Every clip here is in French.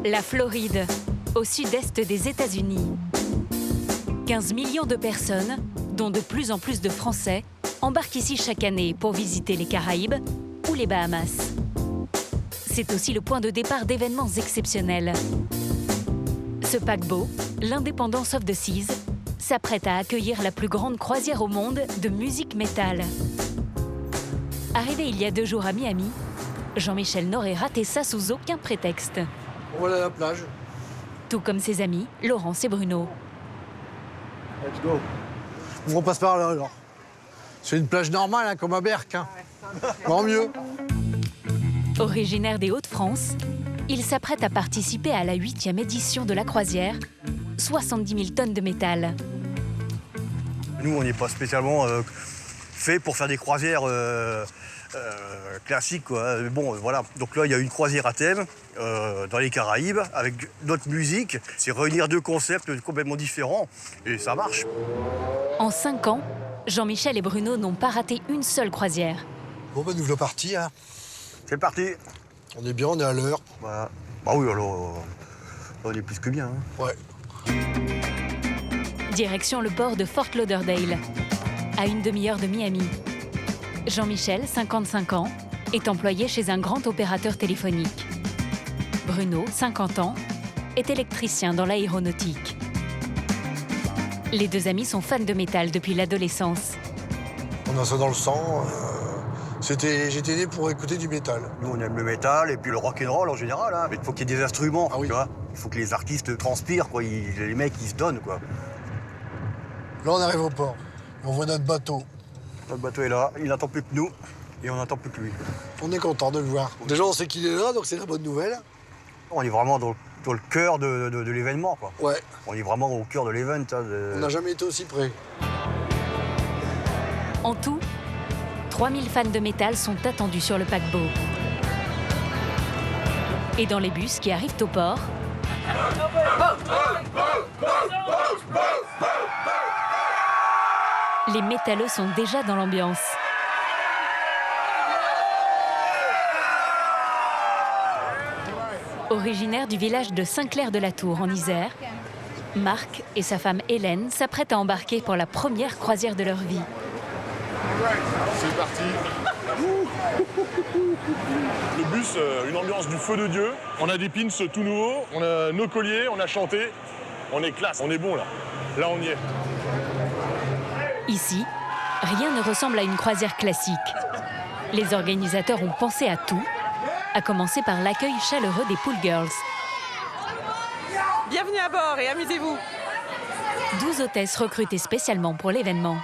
La Floride, au sud-est des États-Unis. 15 millions de personnes, dont de plus en plus de Français, embarquent ici chaque année pour visiter les Caraïbes ou les Bahamas. C'est aussi le point de départ d'événements exceptionnels. Ce paquebot, l'Independence of the Seas, s'apprête à accueillir la plus grande croisière au monde de musique métal. Arrivé il y a 2 jours à Miami, Jean-Michel n'aurait raté ça sous aucun prétexte. Voilà la plage. Tout comme ses amis, Laurence et Bruno. Let's go. On repasse par là alors. C'est une plage normale, hein, comme à Berck. Hein. Grand mieux. Originaire des Hauts-de-France, il s'apprête à participer à la 8e édition de la croisière, 70 000 tonnes de métal. Nous, on n'est pas spécialement fait pour faire des croisières classiques, quoi. Bon, voilà. Donc là, il y a une croisière à thème dans les Caraïbes avec notre musique. C'est réunir 2 concepts complètement différents et ça marche. En 5 ans, Jean-Michel et Bruno n'ont pas raté une seule croisière. Bon, ben nous voilà partis. Hein. C'est parti. On est bien, on est à l'heure. Voilà. Bah oui, alors, on est plus que bien. Hein. Ouais. Direction le port de Fort Lauderdale, à une demi-heure de Miami. Jean-Michel, 55 ans, est employé chez un grand opérateur téléphonique. Bruno, 50 ans, est électricien dans l'aéronautique. Les 2 amis sont fans de métal depuis l'adolescence. On a ça dans le sang. J'étais né pour écouter du métal. Nous, on aime le métal et puis le rock'n'roll en général. Hein. Mais il faut qu'il y ait des instruments, ah, oui. Tu vois. Il faut que les artistes transpirent, quoi. Les mecs, ils se donnent, quoi. Là, on arrive au port. On voit notre bateau. Notre bateau est là, il n'attend plus que nous et on n'attend plus que lui. On est content de le voir. Déjà, on sait qu'il est là, donc c'est la bonne nouvelle. On est vraiment dans le cœur de l'événement, quoi. Ouais. On est vraiment au cœur de l'événement. Hein, On n'a jamais été aussi près. En tout, 3000 fans de métal sont attendus sur le paquebot. Et dans les bus qui arrivent au port, les métalleux sont déjà dans l'ambiance. Originaire du village de Saint-Clair-de-la-Tour, en Isère, Marc et sa femme Hélène s'apprêtent à embarquer pour la première croisière de leur vie. C'est parti. Le bus, une ambiance du feu de Dieu. On a des pins tout nouveaux, on a nos colliers, on a chanté. On est classe, on est bon là. Là, on y est. Ici, rien ne ressemble à une croisière classique. Les organisateurs ont pensé à tout, à commencer par l'accueil chaleureux des Pool Girls. Bienvenue à bord et amusez-vous. 12 hôtesses recrutées spécialement pour l'événement.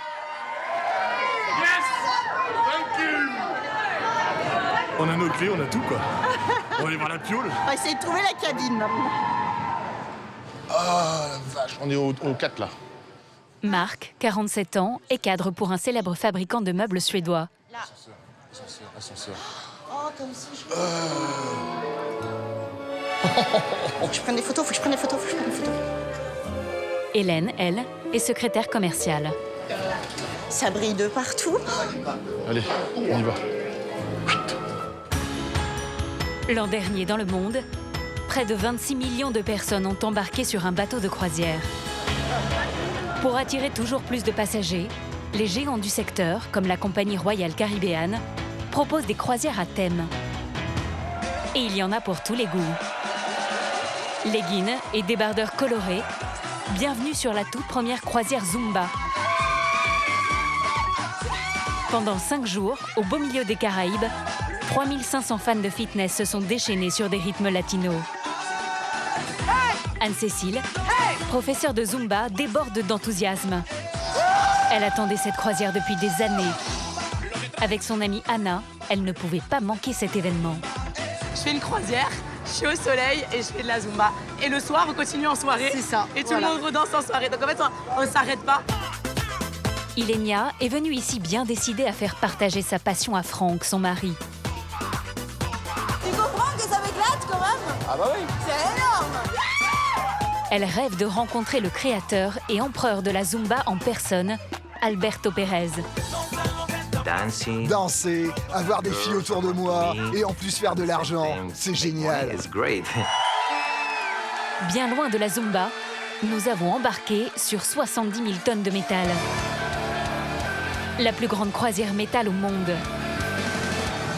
On a nos clés, on a tout quoi. On va aller voir la piole. On va essayer de trouver la cabine maintenant. Ah la vache, on est au 4 là. Marc, 47 ans, est cadre pour un célèbre fabricant de meubles suédois. Ascenseur. Oh, toi aussi, Faut que je prenne des photos, Hélène, elle, est secrétaire commerciale. Ça brille de partout. Allez, on y va. L'an dernier, dans le monde, près de 26 millions de personnes ont embarqué sur un bateau de croisière. Pour attirer toujours plus de passagers, les géants du secteur, comme la compagnie Royal Caribbean, proposent des croisières à thème. Et il y en a pour tous les goûts. Leggings et débardeurs colorés, bienvenue sur la toute première croisière Zumba. Pendant 5 jours, au beau milieu des Caraïbes, 3500 fans de fitness se sont déchaînés sur des rythmes latinos. Anne-Cécile, professeure de Zumba, déborde d'enthousiasme. Elle attendait cette croisière depuis des années. Avec son amie Anna, elle ne pouvait pas manquer cet événement. Je fais une croisière, je suis au soleil et je fais de la Zumba. Et le soir, on continue en soirée. C'est ça. Et tout le monde redanse en soirée. Donc en fait, on ne s'arrête pas. Ilenia est venue ici bien décidée à faire partager sa passion à Franck, son mari. Tu comprends que ça m'éclate quand même? Ah bah oui. C'est énorme. Elle rêve de rencontrer le créateur et empereur de la Zumba en personne, Alberto Pérez. Danser, avoir des filles autour de moi et en plus faire de l'argent, c'est génial. Bien loin de la Zumba, nous avons embarqué sur 70 000 tonnes de métal. La plus grande croisière métal au monde.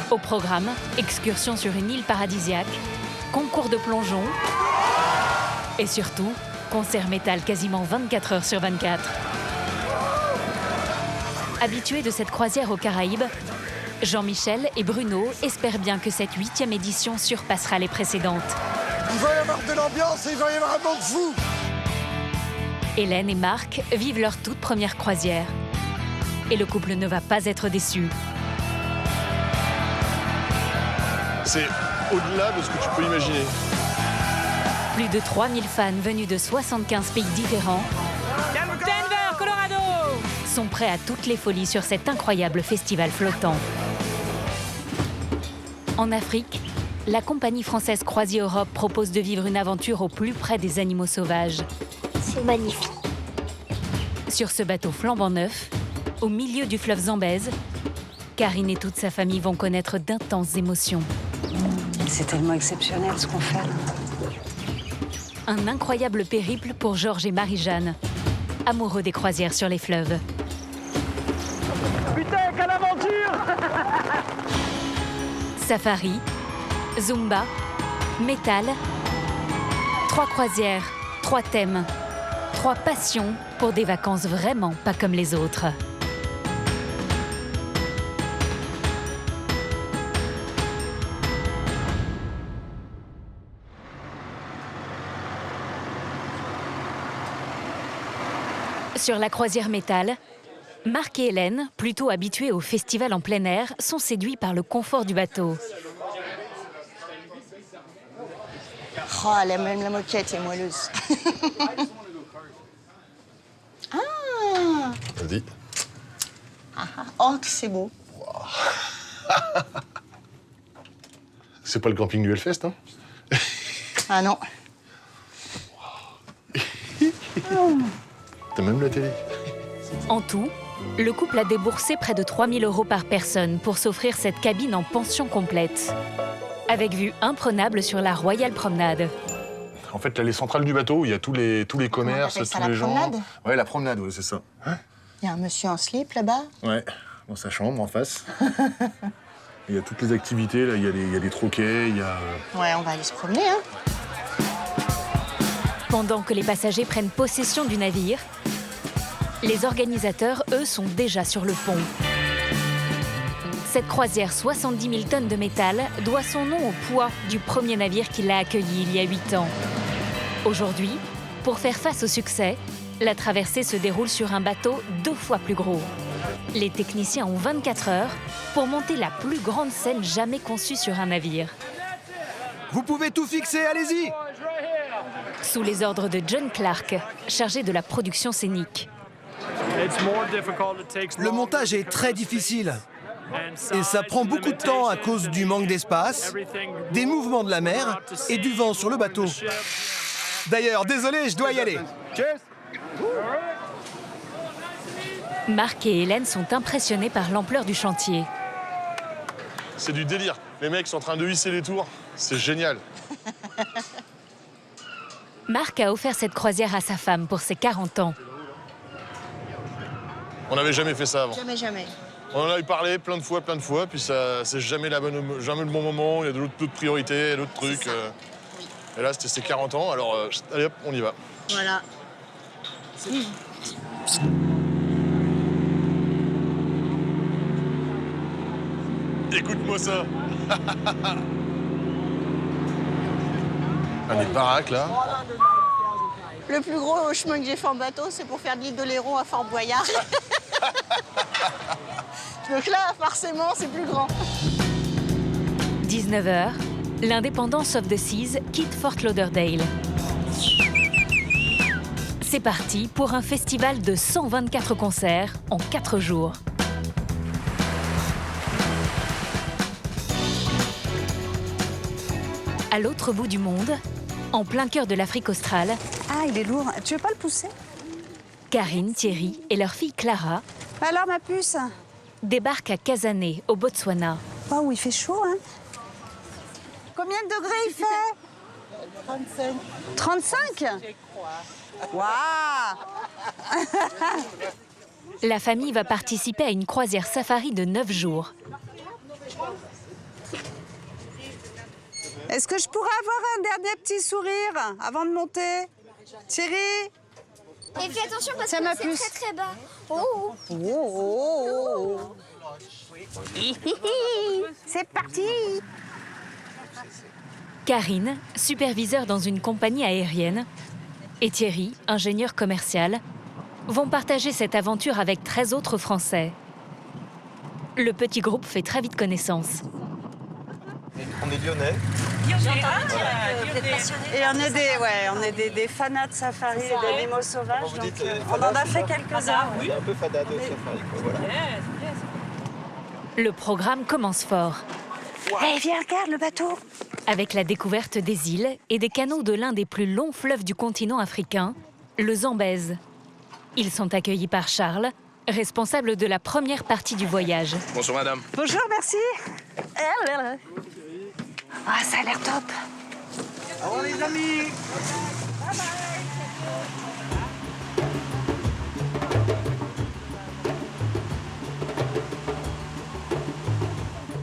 Au programme, excursion sur une île paradisiaque, concours de plongeon et surtout, concert métal quasiment 24 heures sur 24. Habitués de cette croisière aux Caraïbes, Jean-Michel et Bruno espèrent bien que cette 8e édition surpassera les précédentes. Il va y avoir de l'ambiance et il va y avoir un monde fou. Hélène et Marc vivent leur toute première croisière. Et le couple ne va pas être déçu. C'est au-delà de ce que tu peux imaginer. Plus de 3000 fans venus de 75 pays différents Denver, Colorado! sont prêts à toutes les folies sur cet incroyable festival flottant. En Afrique, la compagnie française Croisier Europe propose de vivre une aventure au plus près des animaux sauvages. C'est magnifique. Sur ce bateau flambant neuf, au milieu du fleuve Zambèze, Karine et toute sa famille vont connaître d'intenses émotions. C'est tellement exceptionnel ce qu'on fait là. Un incroyable périple pour Georges et Marie-Jeanne, amoureux des croisières sur les fleuves. Putain, quelle aventure! Safari, Zumba, métal. 3 croisières, 3 thèmes, 3 passions pour des vacances vraiment pas comme les autres. Sur la croisière métal, Marc et Hélène, plutôt habitués au festival en plein air, sont séduits par le confort du bateau. Oh, même la moquette est moelleuse. Ah! Vas-y. Oh, que c'est beau. C'est pas le camping du Hellfest, hein? Ah non. T'as même la télé. En tout, le couple a déboursé près de 3 000 € par personne pour s'offrir cette cabine en pension complète. Avec vue imprenable sur la Royal Promenade. En fait, l'allée centrale du bateau, il y a tous les commerces, t'appelles ça, tous les la gens. promenade? Ouais, la promenade, ouais, c'est ça. Il y a un monsieur en slip là-bas. Ouais, dans sa chambre, en face. Il y a toutes les activités, là, il y a des troquets, il y a... Ouais, on va aller se promener, hein. Pendant que les passagers prennent possession du navire, les organisateurs, eux, sont déjà sur le pont. Cette croisière 70 000 tonnes de métal doit son nom au poids du premier navire qui l'a accueilli il y a 8 ans. Aujourd'hui, pour faire face au succès, la traversée se déroule sur un bateau 2 fois plus gros. Les techniciens ont 24 heures pour monter la plus grande scène jamais conçue sur un navire. Vous pouvez tout fixer, allez-y. Sous les ordres de John Clark, chargé de la production scénique. Le montage est très difficile et ça prend beaucoup de temps à cause du manque d'espace, des mouvements de la mer et du vent sur le bateau. D'ailleurs, désolé, je dois y aller. Marc et Hélène sont impressionnés par l'ampleur du chantier. C'est du délire. Les mecs sont en train de hisser les tours. C'est génial. Marc a offert cette croisière à sa femme pour ses 40 ans. On n'avait jamais fait ça avant. Jamais, jamais. On en a eu parlé plein de fois, puis ça, c'est jamais le bon moment. Il y a d'autres priorités, d'autres trucs. Oui. Et là, c'était ses 40 ans, alors allez hop, on y va. Voilà. Écoute-moi ça. Un des baraques, là. Le plus gros chemin que j'ai fait en bateau, c'est pour faire de l'île de Léron à Fort Boyard. Donc là, forcément, c'est plus grand. 19h, l'Independence of the Seas quitte Fort Lauderdale. C'est parti pour un festival de 124 concerts en 4 jours. À l'autre bout du monde, en plein cœur de l'Afrique australe, Ah, il est lourd. Tu veux pas le pousser? Karine, Thierry et leur fille Clara Alors, ma puce? débarquent à Kasané, au Botswana. Waouh, il fait chaud, hein? Combien de degrés il fait? 35 Waouh. La famille va participer à une croisière safari de 9 jours. Est-ce que je pourrais avoir un dernier petit sourire avant de monter? Thierry? Et fais attention parce Tiens, ma que puce. c'est très très bas. Oh. C'est parti. Karine, superviseur dans une compagnie aérienne, et Thierry, ingénieur commercial, vont partager cette aventure avec 13 autres Français. Le petit groupe fait très vite connaissance. On est lyonnais. Et on est des fanats de safari et d'animaux sauvages. Donc, on en a fait quelques-uns. On est un peu fada de safari, quoi, voilà. Le programme commence fort, Hey, viens, regarde le bateau. avec la découverte des îles et des canaux de l'un des plus longs fleuves du continent africain, le Zambèze. Ils sont accueillis par Charles, responsable de la première partie du voyage. Bonjour madame. Bonjour, merci. Ah, ça a l'air top. Au revoir les amis.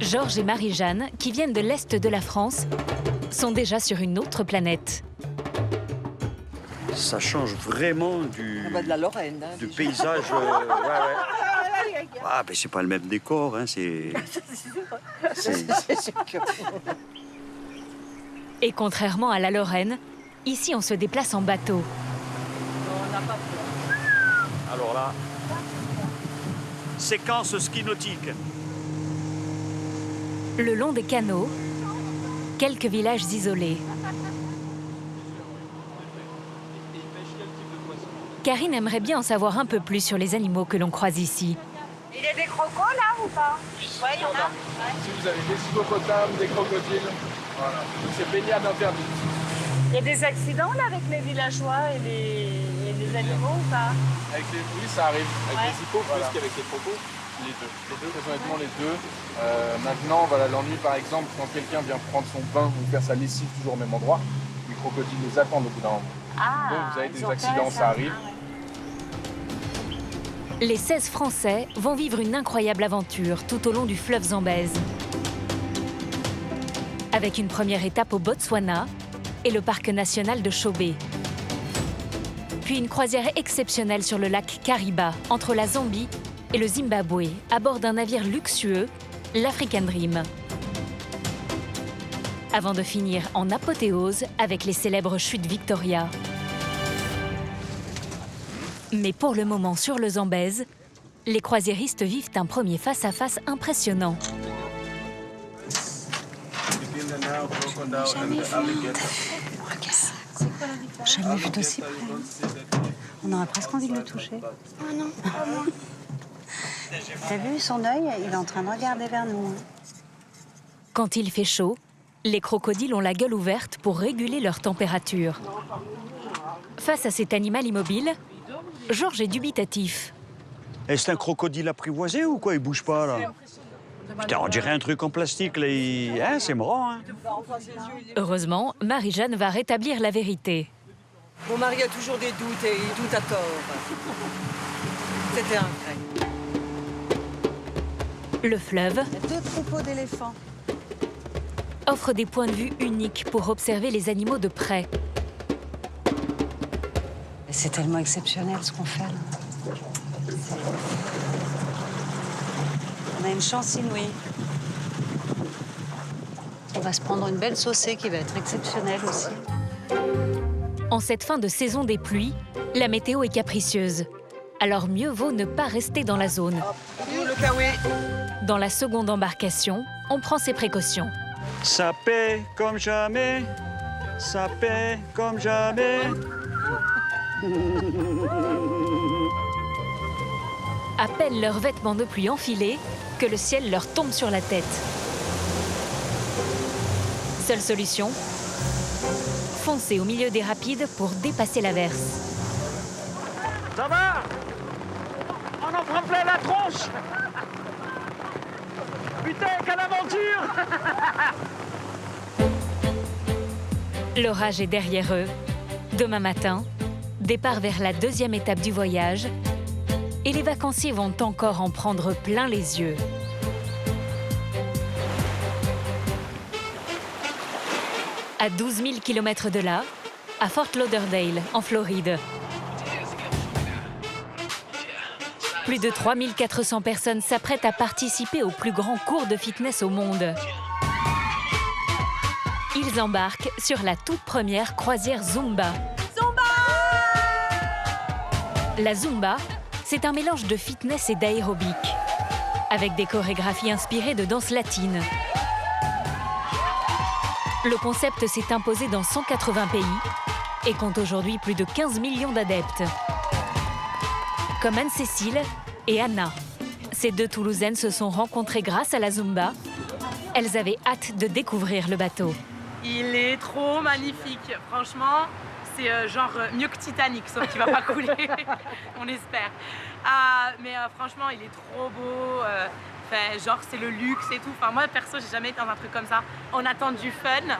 Georges et Marie-Jeanne, qui viennent de l'Est de la France, sont déjà sur une autre planète. Ça change vraiment de la Lorraine. Hein, du paysage. Ouais. Ah, ben c'est pas le même décor, hein, c'est... Et contrairement à la Lorraine, ici on se déplace en bateau. Alors là, séquence ski nautique. Le long des canaux, quelques villages isolés. Karine aimerait bien en savoir un peu plus sur les animaux que l'on croise ici. Il y a des crocos là ou pas? Ouais, il y en a. Si vous avez des hippopotames, des crocodiles, voilà. Donc c'est baignade interdite. Il y a des accidents là avec les villageois et les animaux ou pas? Avec les oui, ça arrive. Avec Ouais. les hippos plus qu'avec les crocos. Les deux, très honnêtement les deux. Maintenant, voilà, l'ennui par exemple, quand quelqu'un vient prendre son bain ou faire sa lessive toujours au même endroit, les crocodiles les attendent au bout d'un moment. Ah, Donc vous avez ils des ont accidents, peur, ça arrive. Les 16 Français vont vivre une incroyable aventure tout au long du fleuve Zambèze. Avec une première étape au Botswana et le parc national de Chobe. Puis une croisière exceptionnelle sur le lac Kariba, entre la Zambie et le Zimbabwe, à bord d'un navire luxueux, l'African Dream. Avant de finir en apothéose avec les célèbres chutes Victoria. Mais pour le moment, sur le Zambèze, les croisiéristes vivent un premier face-à-face impressionnant. Jamais vu d'aussi près. On aurait presque envie de le toucher. Oh non, pas moi. T'as vu son œil? Il est en train de regarder vers nous. Quand il fait chaud, les crocodiles ont la gueule ouverte pour réguler leur température. Face à cet animal immobile, Georges est dubitatif. Est-ce un crocodile apprivoisé ou quoi? Il bouge pas, là. Putain, on dirait un truc en plastique, là. Hein, c'est marrant, hein. Heureusement, Marie-Jeanne va rétablir la vérité. Mon mari a toujours des doutes et il doute à tort. C'était un vrai. Le fleuve Il y a 2 troupeaux d'éléphants. offre des points de vue uniques pour observer les animaux de près. C'est tellement exceptionnel ce qu'on fait là. On a une chance inouïe. On va se prendre une belle saucée qui va être exceptionnelle aussi. En cette fin de saison des pluies, la météo est capricieuse. Alors mieux vaut ne pas rester dans la zone. Le kawaii. Dans la seconde embarcation, on prend ses précautions. Ça paie comme jamais. Ça paie comme jamais. À peine leurs vêtements de pluie enfilés que le ciel leur tombe sur la tête. Seule solution, foncer au milieu des rapides pour dépasser l'averse. Ça va? On en prend plein la tronche. Putain, quelle aventure! L'orage est derrière eux. Demain matin, départ vers la deuxième étape du voyage. Et les vacanciers vont encore en prendre plein les yeux. À 12 000 km de là, à Fort Lauderdale, en Floride. Plus de 3 400 personnes s'apprêtent à participer au plus grand cours de fitness au monde. Ils embarquent sur la toute première croisière Zumba. La Zumba, c'est un mélange de fitness et d'aérobic, avec des chorégraphies inspirées de danse latine. Le concept s'est imposé dans 180 pays et compte aujourd'hui plus de 15 millions d'adeptes. Comme Anne-Cécile et Anna. Ces deux Toulousaines se sont rencontrées grâce à la Zumba. Elles avaient hâte de découvrir le bateau. Il est trop magnifique, franchement. C'est genre mieux que Titanic, sauf qu'il va pas couler, on espère. Mais franchement, il est trop beau. Genre, c'est le luxe et tout. Enfin, moi, perso, j'ai jamais été dans un truc comme ça. On attend du fun,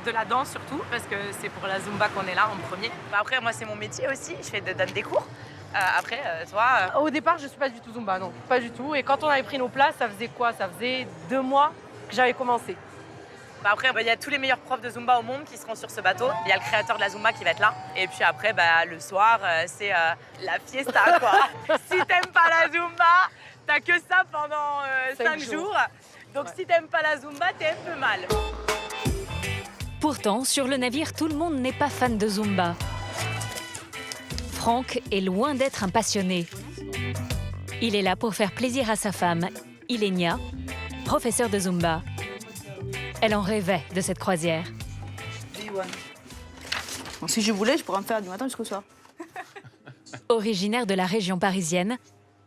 de la danse surtout, parce que c'est pour la Zumba qu'on est là en premier. Après, moi, c'est mon métier aussi. Je donne des cours. Toi... Au départ, je suis pas du tout Zumba, non, pas du tout. Et quand on avait pris nos places, ça faisait quoi? Ça faisait 2 mois que j'avais commencé. Après, il y a tous les meilleurs profs de Zumba au monde qui seront sur ce bateau. Il y a le créateur de la Zumba qui va être là. Et puis après, le soir, c'est la fiesta, quoi. Si t'aimes pas la Zumba, t'as que ça pendant 5 jours. Donc si t'aimes pas la Zumba, t'es un peu mal. Pourtant, sur le navire, tout le monde n'est pas fan de Zumba. Franck est loin d'être un passionné. Il est là pour faire plaisir à sa femme, Ilenia, professeure de Zumba. Elle en rêvait de cette croisière. Bon, si je voulais, je pourrais me faire du matin jusqu'au soir. Originaire de la région parisienne,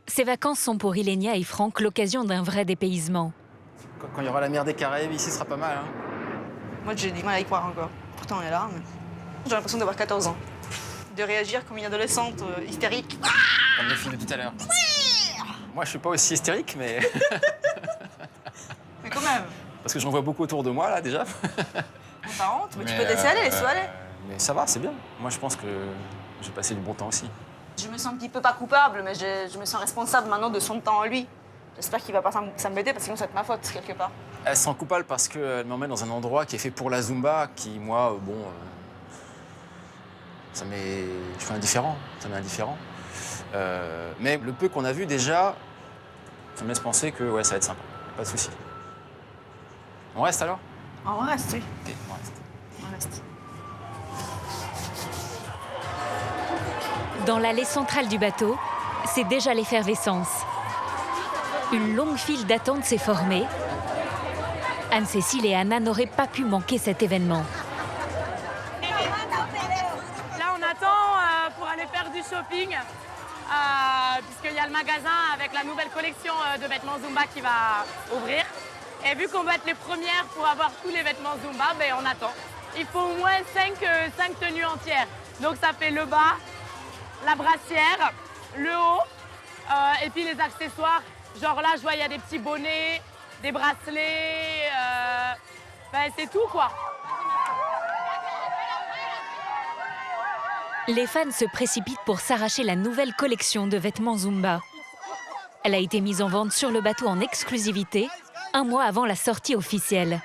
ces vacances sont pour Ilenia et Franck l'occasion d'un vrai dépaysement. Quand il y aura la mer des Caraïbes, ici, ce sera pas mal. Hein. Moi, j'ai du mal à y croire encore. Pourtant, on est là, mais j'ai l'impression d'avoir 14 ans. De réagir comme une adolescente hystérique. Comme les filles de tout à l'heure. Moi, je suis pas aussi hystérique, mais... Mais quand même. Parce que j'en vois beaucoup autour de moi, là, déjà. Pas honte, mais tu peux te laisser aller, laisse-toi aller. Mais ça va, c'est bien. Moi, je pense que j'ai passé du bon temps aussi. Je me sens un petit peu pas coupable, mais je me sens responsable maintenant de son temps à lui. J'espère qu'il va pas s'embêter, parce que sinon, c'est de ma faute, quelque part. Elle se sent coupable parce qu'elle m'emmène dans un endroit qui est fait pour la Zumba, qui, moi, ça m'est... Je suis indifférent, ça m'est indifférent. Mais le peu qu'on a vu, déjà, ça me laisse penser que ouais, ça va être sympa, pas de souci. On reste alors? On reste, oui. Ok, on reste. On reste. Dans l'allée centrale du bateau, c'est déjà l'effervescence. Une longue file d'attente s'est formée. Anne-Cécile et Anna n'auraient pas pu manquer cet événement. Là, on attend pour aller faire du shopping, puisqu'il y a le magasin avec la nouvelle collection de vêtements Zumba qui va ouvrir. Et vu qu'on va être les premières pour avoir tous les vêtements Zumba, on attend. Il faut au moins 5 tenues entières. Donc ça fait le bas, la brassière, le haut, et puis les accessoires. Genre là, je vois, il y a des petits bonnets, des bracelets, c'est tout, quoi. Les fans se précipitent pour s'arracher la nouvelle collection de vêtements Zumba. Elle a été mise en vente sur le bateau en exclusivité, 1 mois avant la sortie officielle.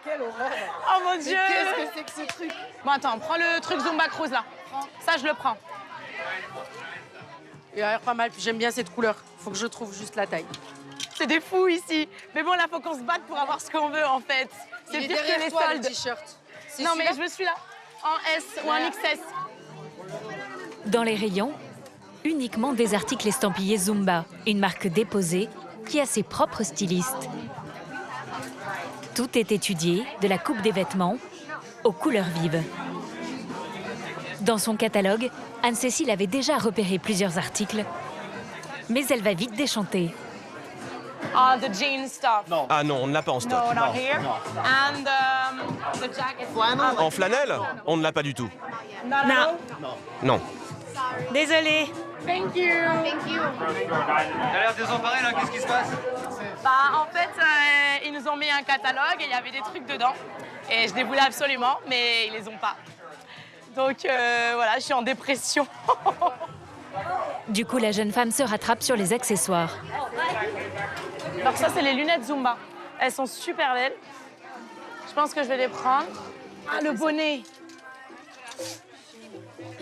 Quelle horreur! Oh mon Dieu! Qu'est-ce que c'est que ce truc? Bon, attends, prends le truc Zumba Cruise, là. Ça, je le prends. Il a l'air pas mal, puis j'aime bien cette couleur. Faut que je trouve juste la taille. C'est des fous ici. Mais bon, là, faut qu'on se batte pour avoir ce qu'on veut, en fait. C'est pire que les soldes. T-shirt. Non, mais je me suis là. En S ou en XS. Dans les rayons, uniquement des articles estampillés Zumba, une marque déposée qui a ses propres stylistes. Tout est étudié, de la coupe des vêtements aux couleurs vives. Dans son catalogue, Anne-Cécile avait déjà repéré plusieurs articles, mais elle va vite déchanter. The jean stuff. Non. Ah non, on ne l'a pas en stock. No, not here. And the jacket. En flanelle? On ne l'a pas du tout. Non. Non. Désolée. Thank you. Thank you. T'as l'air désemparé, là, qu'est-ce qui se passe? En fait, ils nous ont mis un catalogue et il y avait des trucs dedans. Et je les voulais absolument, mais ils les ont pas. Donc voilà, je suis en dépression. Du coup, la jeune femme se rattrape sur les accessoires. Alors ça, c'est les lunettes Zumba. Elles sont super belles. Je pense que je vais les prendre. Ah, le bonnet.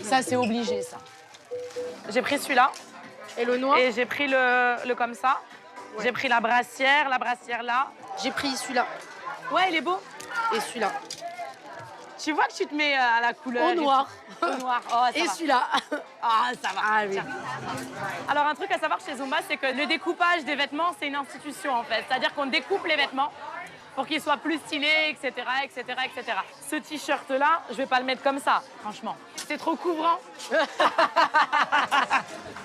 Ça, c'est obligé, ça. J'ai pris celui-là. Et le noir? Et j'ai pris le comme ça. Ouais. J'ai pris la brassière là. J'ai pris celui-là. Ouais, il est beau. Et celui-là. Tu vois que tu te mets à la couleur. Au noir. Au noir. Oh, ça et va. celui-là. Ah, ça va. Ah, oui. Alors, un truc à savoir chez Zumba, c'est que le découpage des vêtements, c'est une institution, en fait. C'est-à-dire qu'on découpe les vêtements pour qu'ils soient plus stylés, etc., etc., etc. Ce t-shirt-là, je vais pas le mettre comme ça, franchement. C'est trop couvrant.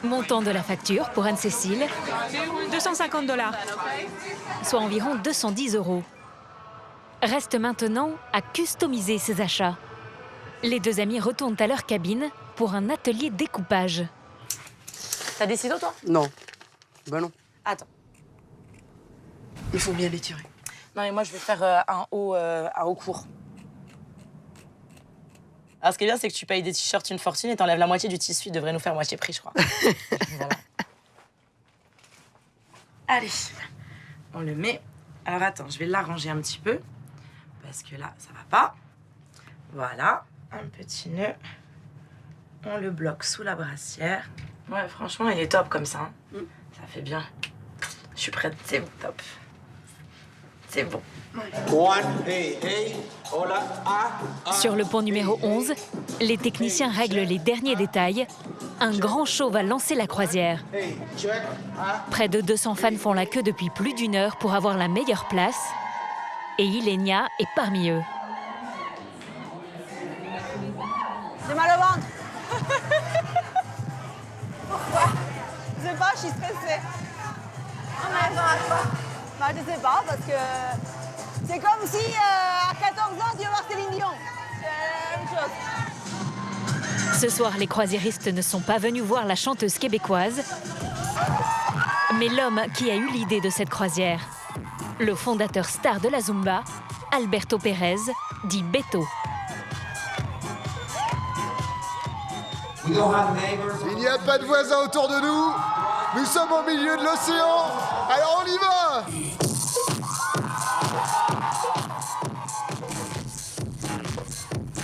Montant de la facture pour Anne-Cécile, $250, soit environ 210 €. Reste maintenant à customiser ses achats. Les deux amis retournent à leur cabine pour un atelier découpage. T'as des ciseaux, toi? Non. Ben non. Attends. Il faut bien les tirer. Non, mais moi, je vais faire un haut court. Alors, ce qui est bien, c'est que tu payes des t-shirts une fortune et t'enlèves la moitié du tissu. Il devrait nous faire moitié prix, je crois. Voilà. Allez, on le met. Alors, attends, je vais l'arranger un petit peu. Parce que là, ça va pas. Voilà, un petit nœud. On le bloque sous la brassière. Ouais, franchement, il est top comme ça. Hein. Ça fait bien. Je suis prête, c'est top. C'est bon. Sur le pont numéro 11, les techniciens règlent les derniers détails. Un grand show va lancer la croisière. Près de 200 fans font la queue depuis plus d'1 heure pour avoir la meilleure place. Et Ilenia est parmi eux. J'ai mal au ventre. Pourquoi? Je sais pas, je suis stressée. Oh mais bah, je sais pas, parce que c'est comme si à 14 ans tu vas voir Céline Dion. C'est la même chose. Ce soir, les croisiéristes ne sont pas venus voir la chanteuse québécoise, mais l'homme qui a eu l'idée de cette croisière. Le fondateur star de la Zumba, Alberto Pérez, dit Beto. Il n'y a pas de voisins autour de nous. Nous sommes au milieu de l'océan. Alors on y va.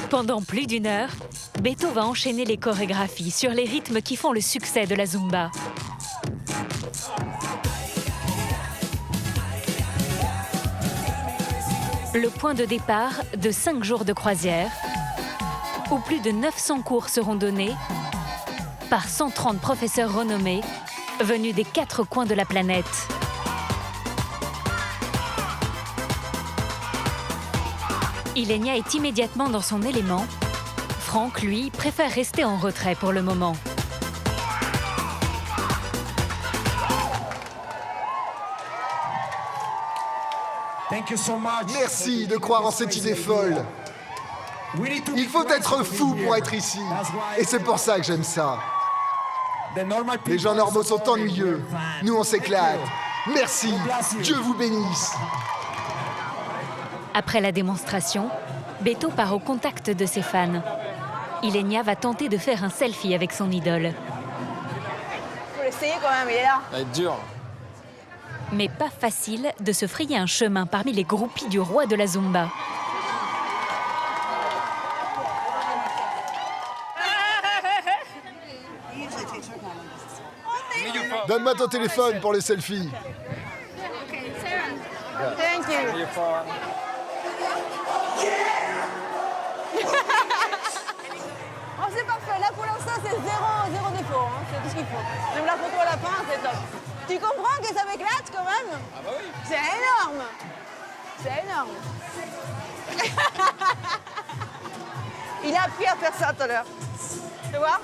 Pendant plus d'1 heure, Beto va enchaîner les chorégraphies sur les rythmes qui font le succès de la Zumba. Le point de départ de 5 jours de croisière, où plus de 900 cours seront donnés par 130 professeurs renommés venus des 4 coins de la planète. Ilenia est immédiatement dans son élément. Franck, lui, préfère rester en retrait pour le moment. Merci de croire en cette idée folle. Il faut être fou pour être ici. Et c'est pour ça que j'aime ça. Les gens normaux sont ennuyeux. Nous, on s'éclate. Merci. Dieu vous bénisse. Après la démonstration, Beto part au contact de ses fans. Ilenia va tenter de faire un selfie avec son idole. Faut l'essayer quand même, il est là. Ça va être dur. Mais pas facile de se frayer un chemin parmi les groupies du roi de la Zumba. Donne-moi ton téléphone pour les selfies. Thank you. Oh, c'est parfait. Là, pour l'instant, c'est zéro défaut. Hein. C'est tout ce qu'il faut. Même la photo à la fin, c'est top. Tu comprends que ça m'éclate quand même? Ah bah oui. C'est énorme. C'est énorme. Il a appris à faire ça tout à l'heure. Tu vois?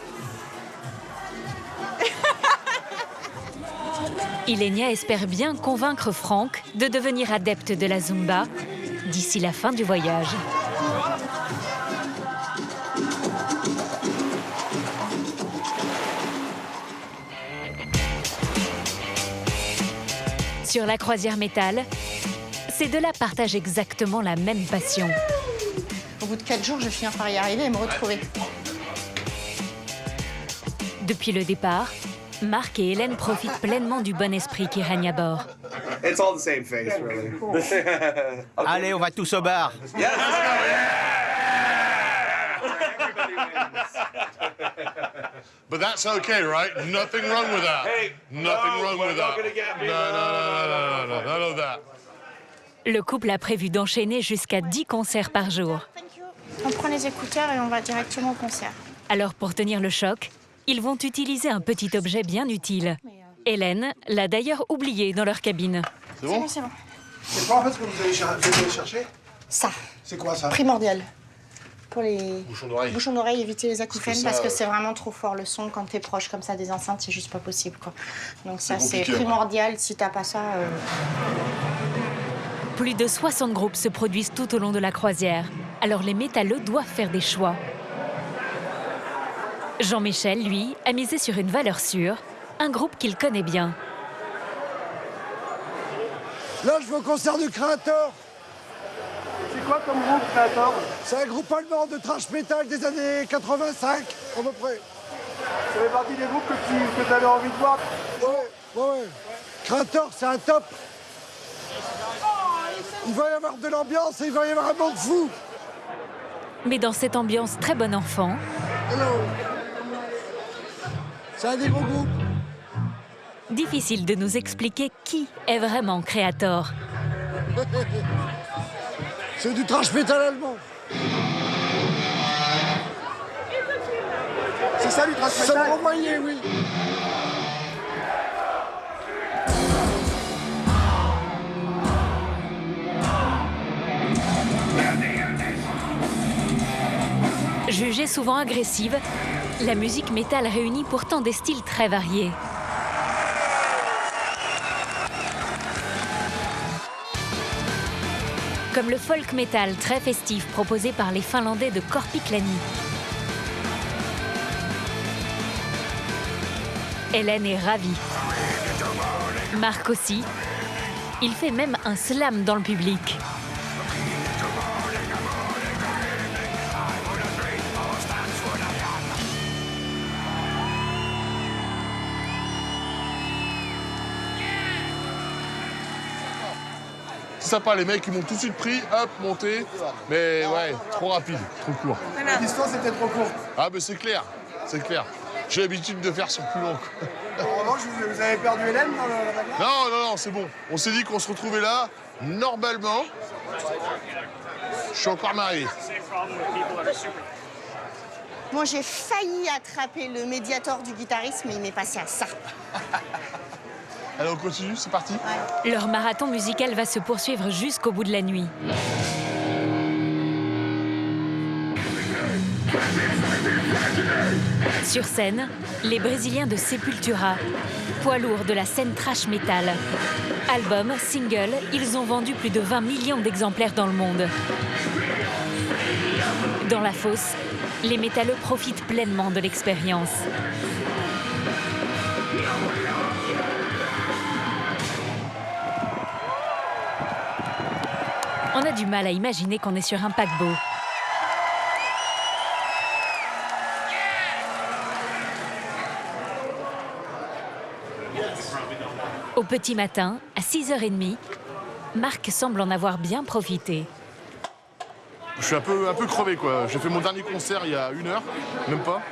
Ilenia espère bien convaincre Franck de devenir adepte de la Zumba d'ici la fin du voyage. Sur la croisière métal, ces deux-là partagent exactement la même passion. Au bout de 4 jours, je vais finir par y arriver et me retrouver. Depuis le départ, Marc et Hélène profitent pleinement du bon esprit qui règne à bord. It's all the same face, really. Allez, on va tous au bar. Yes. But that's okay, right? Nothing wrong with that. Hey, nothing wrong with that. None of that. Le couple a prévu d'enchaîner jusqu'à 10 concerts par jour. On prend les écouteurs et on va directement au concert. Alors pour tenir le choc, ils vont utiliser un petit objet bien utile. Hélène l'a d'ailleurs oublié dans leur cabine. C'est bon, c'est bon. C'est quoi en fait ce que vous allez chercher? Ça. C'est quoi ça? Primordial. Pour les bouchons d'oreille, éviter les acouphènes parce que c'est vraiment trop fort le son quand t'es proche comme ça des enceintes, c'est juste pas possible quoi. Donc ça c'est compliqué, primordial, si t'as pas ça. Plus de 60 groupes se produisent tout au long de la croisière. Alors les métalleux doivent faire des choix. Jean-Michel, lui, a misé sur une valeur sûre, un groupe qu'il connaît bien. Là, je vais au concert du Créateur. C'est quoi comme groupe, Créateur? C'est un groupe allemand de thrash metal des années 85, à peu près. Ça fait partie des groupes que tu avais envie de voir? Ouais. Créateur, c'est un top. Il va y avoir de l'ambiance et il va y avoir un monde fou. Mais dans cette ambiance très bon enfant... Hello. C'est un des gros groupes. Difficile de nous expliquer qui est vraiment Créateur. C'est du thrash metal allemand. C'est ça, du thrash metal? Ça me renvoyait, oui. Jugée souvent agressive, la musique métal réunit pourtant des styles très variés. Comme le folk metal très festif proposé par les Finlandais de Korpiklani. Hélène est ravie. Marc aussi. Il fait même un slam dans le public. Sympa, les mecs, ils m'ont tout de suite pris, hop, monté. Mais ouais, trop rapide, trop court. La distance était trop courte. Ah, mais c'est clair, c'est clair. J'ai l'habitude de faire sur plus long. En revanche, vous avez perdu Hélène dans la bagarre? Non, c'est bon. On s'est dit qu'on se retrouvait là, normalement. Je suis encore marié. Moi j'ai failli attraper le médiator du guitariste mais il m'est passé à ça. Allez, on continue, c'est parti. Leur marathon musical va se poursuivre jusqu'au bout de la nuit. Sur scène, les Brésiliens de Sepultura, poids lourds de la scène thrash metal. Album, single, ils ont vendu plus de 20 millions d'exemplaires dans le monde. Dans la fosse, les métalleux profitent pleinement de l'expérience. On a du mal à imaginer qu'on est sur un paquebot. Au petit matin, à 6h30, Marc semble en avoir bien profité. Je suis un peu crevé, quoi. J'ai fait mon dernier concert il y a 1 heure, même pas.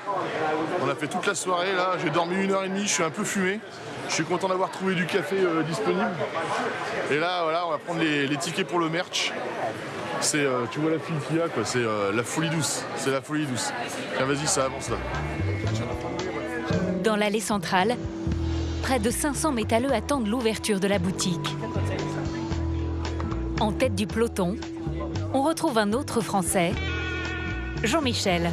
On a fait toute la soirée, là. J'ai dormi 1h30, je suis un peu fumé. Je suis content d'avoir trouvé du café disponible. Et là, voilà, on va prendre les tickets pour le merch. C'est, tu vois la file qu'il y a, quoi. C'est la folie douce. C'est la folie douce. Tiens, vas-y, ça avance, là. Dans l'allée centrale, près de 500 métalleux attendent l'ouverture de la boutique. En tête du peloton, on retrouve un autre Français, Jean-Michel.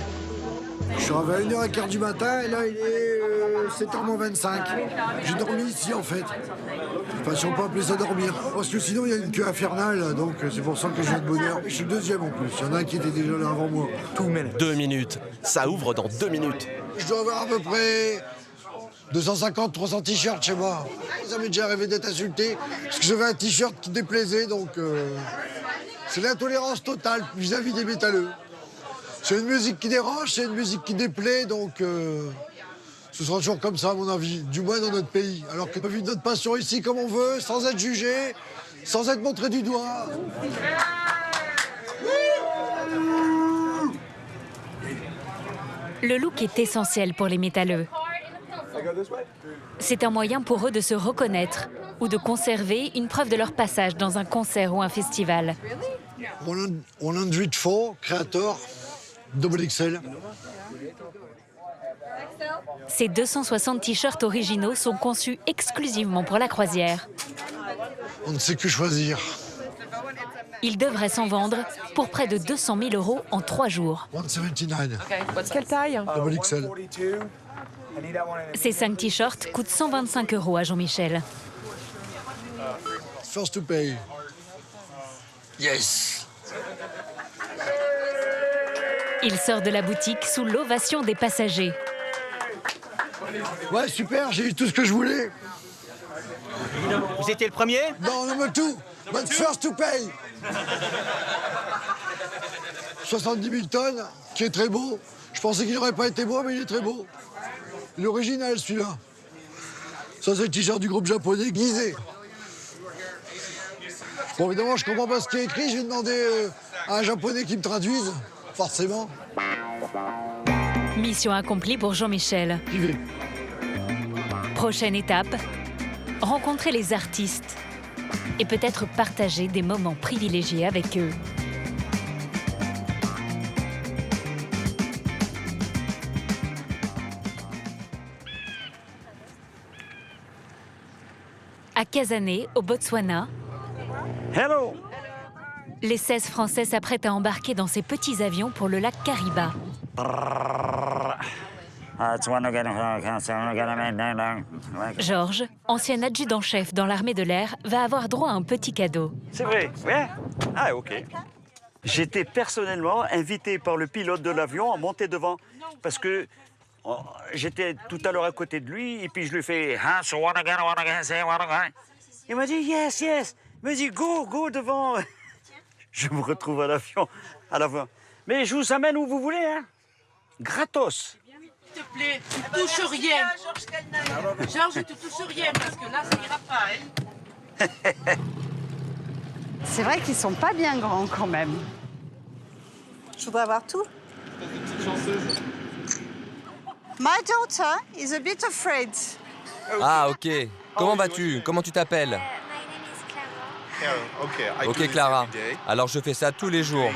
Je suis arrivé à 1h15 du matin et là il est 7h25. J'ai dormi ici en fait. Enfin si on peut appeler ça dormir. Parce que sinon il y a une queue infernale, donc c'est pour ça que je viens de bonne heure. Je suis le deuxième en plus, il y en a un qui était déjà là avant moi. Tout mêle. 2 minutes, ça ouvre dans 2 minutes. Je dois avoir à peu près 250, 300 t-shirts chez moi. Ça m'est déjà arrivé d'être insulté parce que j'avais un t-shirt qui déplaisait, donc c'est l'intolérance totale vis-à-vis des métalleux. C'est une musique qui dérange, c'est une musique qui déplaît, donc ce sera toujours comme ça, à mon avis, du moins dans notre pays. Alors qu'on peut vivre notre passion ici comme on veut, sans être jugé, sans être montré du doigt. Le look est essentiel pour les métalleux. C'est un moyen pour eux de se reconnaître ou de conserver une preuve de leur passage dans un concert ou un festival. 104, créateur, double XL. Ces 260 t-shirts originaux sont conçus exclusivement pour la croisière. On ne sait que choisir. Ils devraient s'en vendre pour près de 200 000 € en 3 jours. 179. Quelle taille? Double XL. Ces 5 t-shirts coûtent 125 € à Jean-Michel. First to pay. Yes. Il sort de la boutique sous l'ovation des passagers. Ouais, super, j'ai eu tout ce que je voulais. Vous étiez le premier? Non, number two, but first to pay. 70 000 tonnes, qui est très beau. Je pensais qu'il n'aurait pas été beau, mais il est très beau. L'original, celui-là. Ça, c'est le t-shirt du groupe japonais, Gizeh. Bon, évidemment, je comprends pas ce qui est écrit. Je vais demander à un japonais qui me traduise, forcément. Mission accomplie pour Jean-Michel. J'y vais. Prochaine étape, rencontrer les artistes et peut-être partager des moments privilégiés avec eux. À Kasané, au Botswana, Hello. les 16 Français s'apprêtent à embarquer dans ces petits avions pour le lac Kariba. Georges, ancien adjudant-chef dans l'armée de l'air, va avoir droit à un petit cadeau. C'est vrai, ouais. Ah, OK. J'étais personnellement invité par le pilote de l'avion à monter devant parce que j'étais tout à l'heure à côté de lui et puis je lui fais... Il m'a dit yes, yes. Il m'a dit go devant. Je me retrouve à l'avion à l'avant. Mais je vous amène où vous voulez, hein. Gratos. S'il te plaît, tu touches rien. Georges, tu touches rien parce que là, ça ira pas. Hein. C'est vrai qu'ils sont pas bien grands quand même. Je voudrais avoir tout. My daughter is a bit afraid. Ah, ok. Comment vas-tu? Comment tu t'appelles? Ok, Clara. Alors je fais ça tous les jours,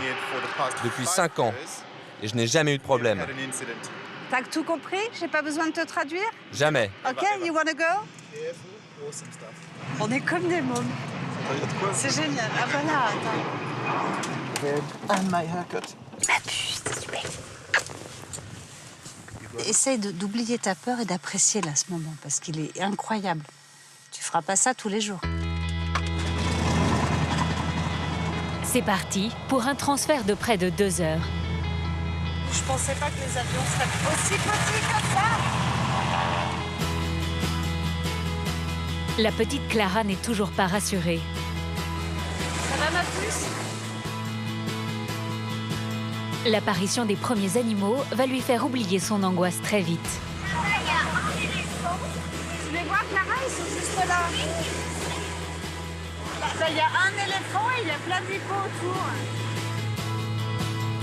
depuis 5 ans, et je n'ai jamais eu de problème. T'as tout compris? J'ai pas besoin de te traduire? Jamais. Ok, you wanna go? On est comme des mômes. C'est génial. Ah voilà, attends. And my haircut. Ma puce, s'il te plaît. Essaye d'oublier ta peur et d'apprécier là ce moment, parce qu'il est incroyable. Tu feras pas ça tous les jours. C'est parti pour un transfert de près de 2 heures. Je pensais pas que les avions seraient aussi petits comme ça. La petite Clara n'est toujours pas rassurée. Ça va, ma puce? L'apparition des premiers animaux va lui faire oublier son angoisse très vite. Tu les vois, Clara? Ils sont juste là. Il y a un éléphant et il y a plein d'hippos autour.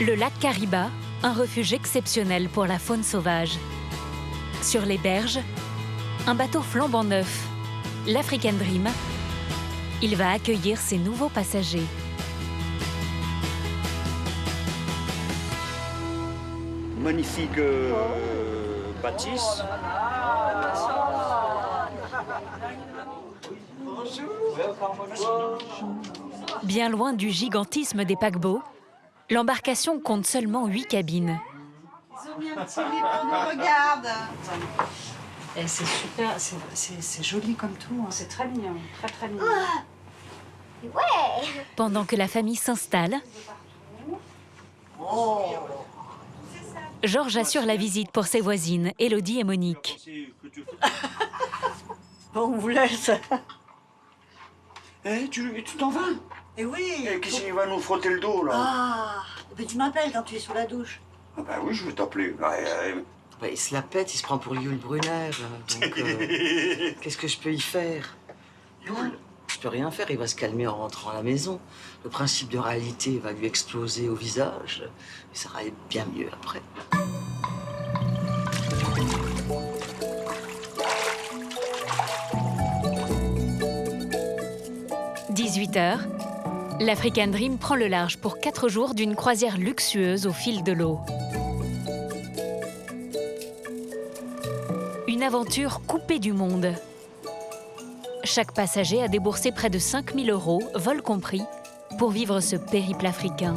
Le lac Kariba, un refuge exceptionnel pour la faune sauvage. Sur les berges, un bateau flambant neuf, l'African Dream. Il va accueillir ses nouveaux passagers. Magnifique bâtisse. Bien loin du gigantisme des paquebots, l'embarcation compte seulement 8 cabines. Ils ont mis un petit lit pour nous, regarde. Et c'est super, c'est joli comme tout, hein. C'est très mignon, très mignon. Ouais. Pendant que la famille s'installe, Georges assure la visite pour ses voisines, Élodie et Monique. Bon, on vous laisse. Tu t'en vas? Eh oui. Qu'est-ce qu'il va nous frotter le dos, là? Ah, mais tu m'appelles quand tu es sous la douche. Ah bah oui, je vais t'appeler. Il se la pète, il se prend pour Yul Brunner. Donc, qu'est-ce que je peux y faire? Yul, je peux rien faire, il va se calmer en rentrant à la maison. Le principe de réalité va lui exploser au visage. Et ça va être bien mieux après. 18h, l'African Dream prend le large pour 4 jours d'une croisière luxueuse au fil de l'eau. Une aventure coupée du monde. Chaque passager a déboursé près de 5 000 €, vol compris, pour vivre ce périple africain.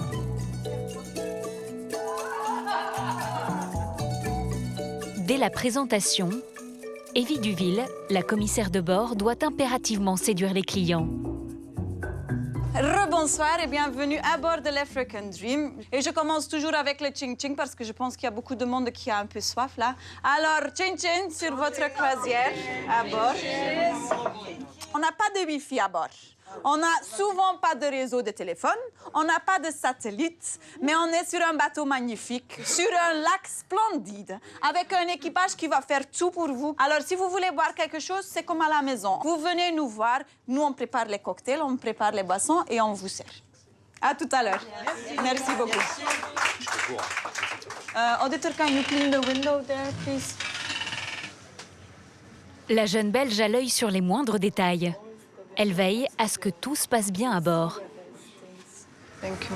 Dès la présentation, Evie Duville, la commissaire de bord, doit impérativement séduire les clients. Rebonsoir et bienvenue à bord de l'African Dream. Et je commence toujours avec le ching-ching parce que je pense qu'il y a beaucoup de monde qui a un peu soif là. Alors, ching-ching sur votre croisière à bord. On n'a pas de Wi-Fi à bord. On n'a souvent pas de réseau de téléphone, on n'a pas de satellite, mais on est sur un bateau magnifique, sur un lac splendide, avec un équipage qui va faire tout pour vous. Alors, si vous voulez boire quelque chose, c'est comme à la maison. Vous venez nous voir, nous on prépare les cocktails, on prépare les boissons et on vous sert. À tout à l'heure. Merci beaucoup. Auditor, can you clean the window there, please? La jeune Belge a l'œil sur les moindres détails. Elle veille à ce que tout se passe bien à bord. Thank you.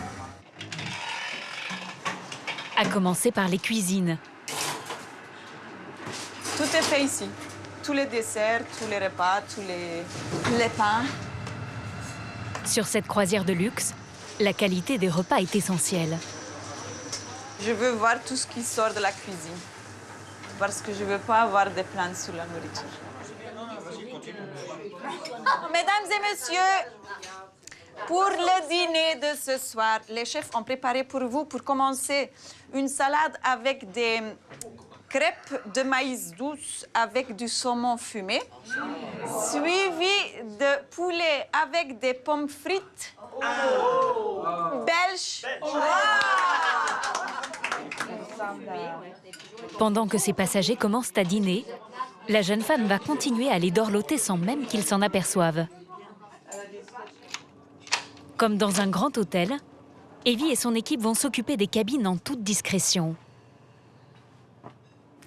À commencer par les cuisines. Tout est fait ici. Tous les desserts, tous les repas, tous les pains. Sur cette croisière de luxe, la qualité des repas est essentielle. Je veux voir tout ce qui sort de la cuisine. Parce que je ne veux pas avoir des plaintes sur la nourriture. Mesdames et messieurs, pour le dîner de ce soir, les chefs ont préparé pour vous, pour commencer, une salade avec des crêpes de maïs douce avec du saumon fumé, suivi de poulet avec des pommes frites belges. Pendant que ses passagers commencent à dîner, la jeune femme va continuer à les dorloter sans même qu'ils s'en aperçoivent. Comme dans un grand hôtel, Evie et son équipe vont s'occuper des cabines en toute discrétion.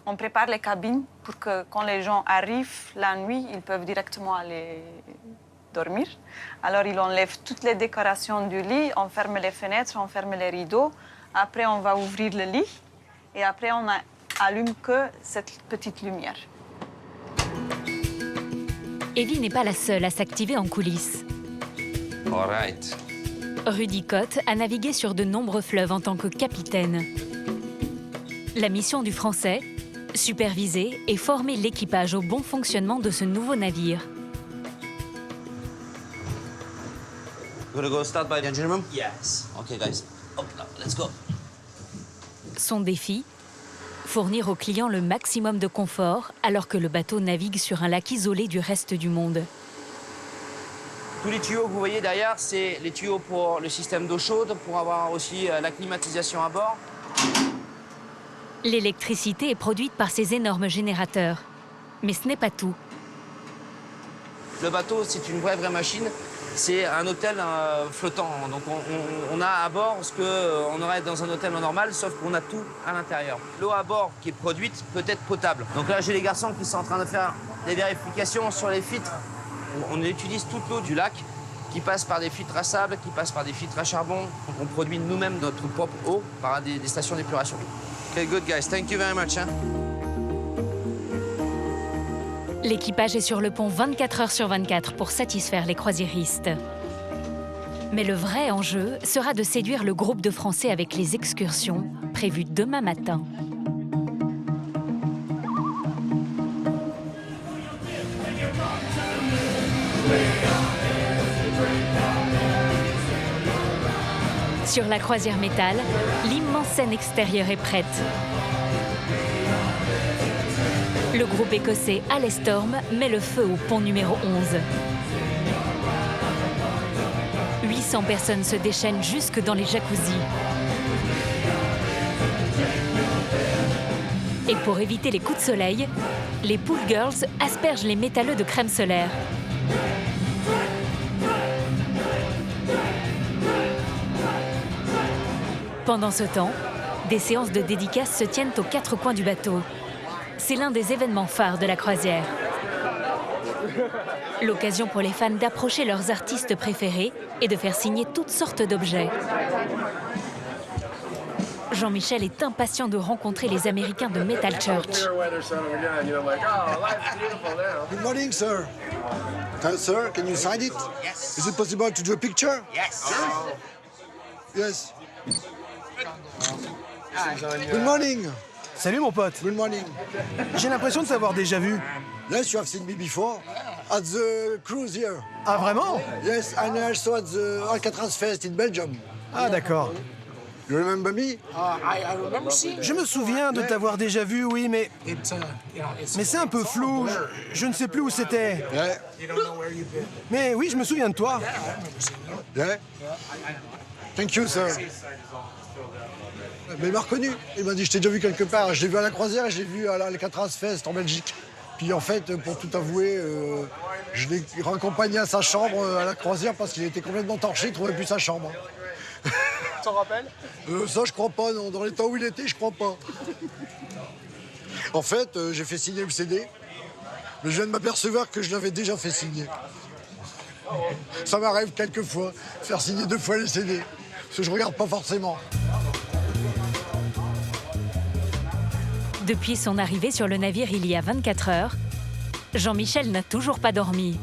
On prépare les cabines pour que quand les gens arrivent la nuit, ils peuvent directement aller dormir. Alors, ils enlèvent toutes les décorations du lit, on ferme les fenêtres, on ferme les rideaux. Après, on va ouvrir le lit et après, on allume que cette petite lumière. Evie n'est pas la seule à s'activer en coulisses. All right. Rudy Cotte a navigué sur de nombreux fleuves en tant que capitaine. La mission du Français, superviser et former l'équipage au bon fonctionnement de ce nouveau navire. We're gonna go start by the engine room? Yes. Okay, guys. Oh, no, let's go. Son défi, fournir aux clients le maximum de confort alors que le bateau navigue sur un lac isolé du reste du monde. Tous les tuyaux que vous voyez derrière, c'est les tuyaux pour le système d'eau chaude, pour avoir aussi la climatisation à bord. L'électricité est produite par ces énormes générateurs. Mais ce n'est pas tout. Le bateau, c'est une vraie machine. C'est un hôtel flottant. Donc on a à bord ce qu'on aurait dans un hôtel normal, sauf qu'on a tout à l'intérieur. L'eau à bord qui est produite peut être potable. Donc là, j'ai les garçons qui sont en train de faire des vérifications sur les filtres. On utilise toute l'eau du lac qui passe par des filtres à sable, qui passe par des filtres à charbon. Donc on produit nous-mêmes notre propre eau par des stations d'épuration. Okay, good guys, thank you very much. L'équipage est sur le pont 24 heures sur 24 pour satisfaire les croisiéristes. Mais le vrai enjeu sera de séduire le groupe de Français avec les excursions prévues demain matin. Sur la croisière métal, l'immense scène extérieure est prête. Le groupe écossais Alestorm met le feu au pont numéro 11. 800 personnes se déchaînent jusque dans les jacuzzis. Et pour éviter les coups de soleil, les Pool Girls aspergent les métalleux de crème solaire. Pendant ce temps, des séances de dédicaces se tiennent aux quatre coins du bateau. C'est l'un des événements phares de la croisière. L'occasion pour les fans d'approcher leurs artistes préférés et de faire signer toutes sortes d'objets. Jean-Michel est impatient de rencontrer les Américains de Metal Church. Good morning, sir. Sir, can you sign it? Yes. Is it possible to do a picture? Yes. Yes. Good morning. Salut mon pote. Good morning. J'ai l'impression de t'avoir déjà vu. Yes, you have seen me before at the cruise here. Ah vraiment? Yes, and also at the Alcatraz Fest in Belgium. Ah d'accord. You remember me? Je me souviens de t'avoir déjà vu, oui, mais c'est un peu flou. Je ne sais plus où c'était. Yeah. Mais oui, je me souviens de toi. Yeah. Thank you, sir. Mais il m'a reconnu. Il m'a dit, je t'ai déjà vu quelque part. Je l'ai vu à la croisière et je l'ai vu à l'Alcatraz Fest en Belgique. Puis en fait, pour tout avouer, je l'ai raccompagné à sa chambre à la croisière parce qu'il était complètement torché, il ne trouvait plus sa chambre. Tu t'en rappelles? Ça, je crois pas, non. Dans les temps où il était, je crois pas. En fait, j'ai fait signer le CD, mais je viens de m'apercevoir que je l'avais déjà fait signer. Ça m'arrive quelquefois, faire signer 2 fois les CD, parce que je regarde pas forcément. Depuis son arrivée sur le navire il y a 24 heures, Jean-Michel n'a toujours pas dormi.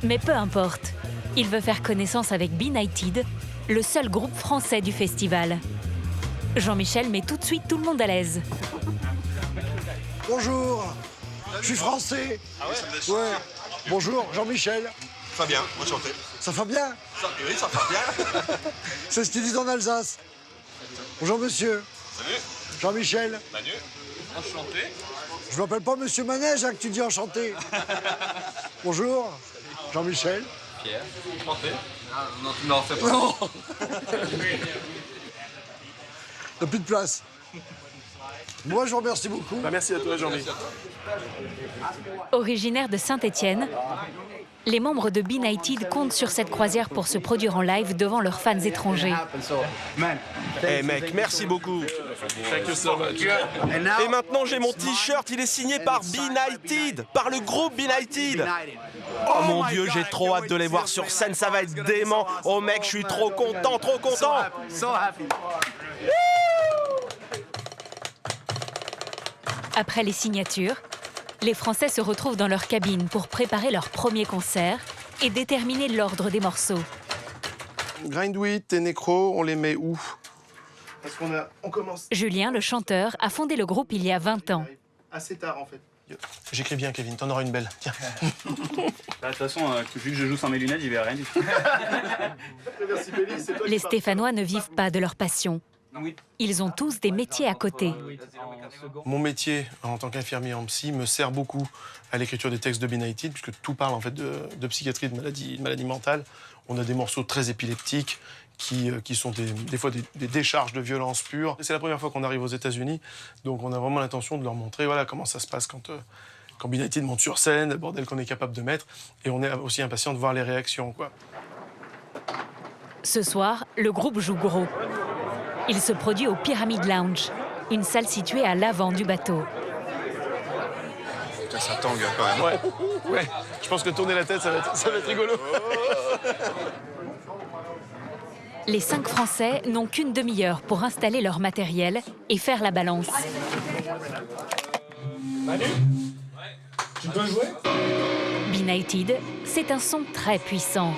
Mais peu importe, il veut faire connaissance avec Benighted, le seul groupe français du festival. Jean-Michel met tout de suite tout le monde à l'aise. Bonjour, je suis français. Ah ouais? Ouais. Bonjour, Jean-Michel. Fabien, enchanté. Ça va bien? Oui, ça va bien. C'est ce qu'ils disent en Alsace. Bonjour, monsieur. Salut. Jean-Michel. Manu, enchanté. Je m'appelle pas monsieur Manège, hein, que tu dis enchanté. Bonjour, Jean-Michel. Pierre, enchanté. Non, tu n'en fais pas. Non. T'as plus de place. Moi, je vous remercie beaucoup. Merci à toi, Jean-Mi. Originaire de Saint-Étienne, les membres de Benighted comptent sur cette croisière pour se produire en live devant leurs fans étrangers. Eh mec, merci beaucoup. Et maintenant j'ai mon t-shirt, il est signé par Benighted, par le groupe Benighted. Oh mon Dieu, j'ai trop hâte de les voir sur scène, ça va être dément. Oh mec, je suis trop content, trop content. Après les signatures, les Français se retrouvent dans leur cabine pour préparer leur premier concert et déterminer l'ordre des morceaux. Grindwheat et Necro, on les met où? Parce qu'on commence Julien, le chanteur, a fondé le groupe il y a 20 ans. assez tard en fait. J'écris bien, Kevin, t'en auras une belle. Tiens. De toute façon, vu que je joue sans mes lunettes, j'y vais rien du tout. Les Stéphanois ne vivent pas de leur passion. Ils ont tous des métiers à côté. Mon métier en tant qu'infirmier en psy me sert beaucoup à l'écriture des textes de Benighted, puisque tout parle en fait de psychiatrie, de maladie mentale. On a des morceaux très épileptiques qui sont des fois des décharges de violence pure. C'est la première fois qu'on arrive aux États-Unis, donc on a vraiment l'intention de leur montrer voilà, comment ça se passe quand Benighted monte sur scène, le bordel qu'on est capable de mettre, et on est aussi impatient de voir les réactions, quoi. Ce soir, le groupe joue gros. Il se produit au Pyramid Lounge, une salle située à l'avant du bateau. Putain, ça tangue quand même. Ouais. Je pense que tourner la tête, ça va être rigolo. Les 5 Français n'ont qu'une demi-heure pour installer leur matériel et faire la balance. Manu, tu peux jouer? Benighted, c'est un son très puissant.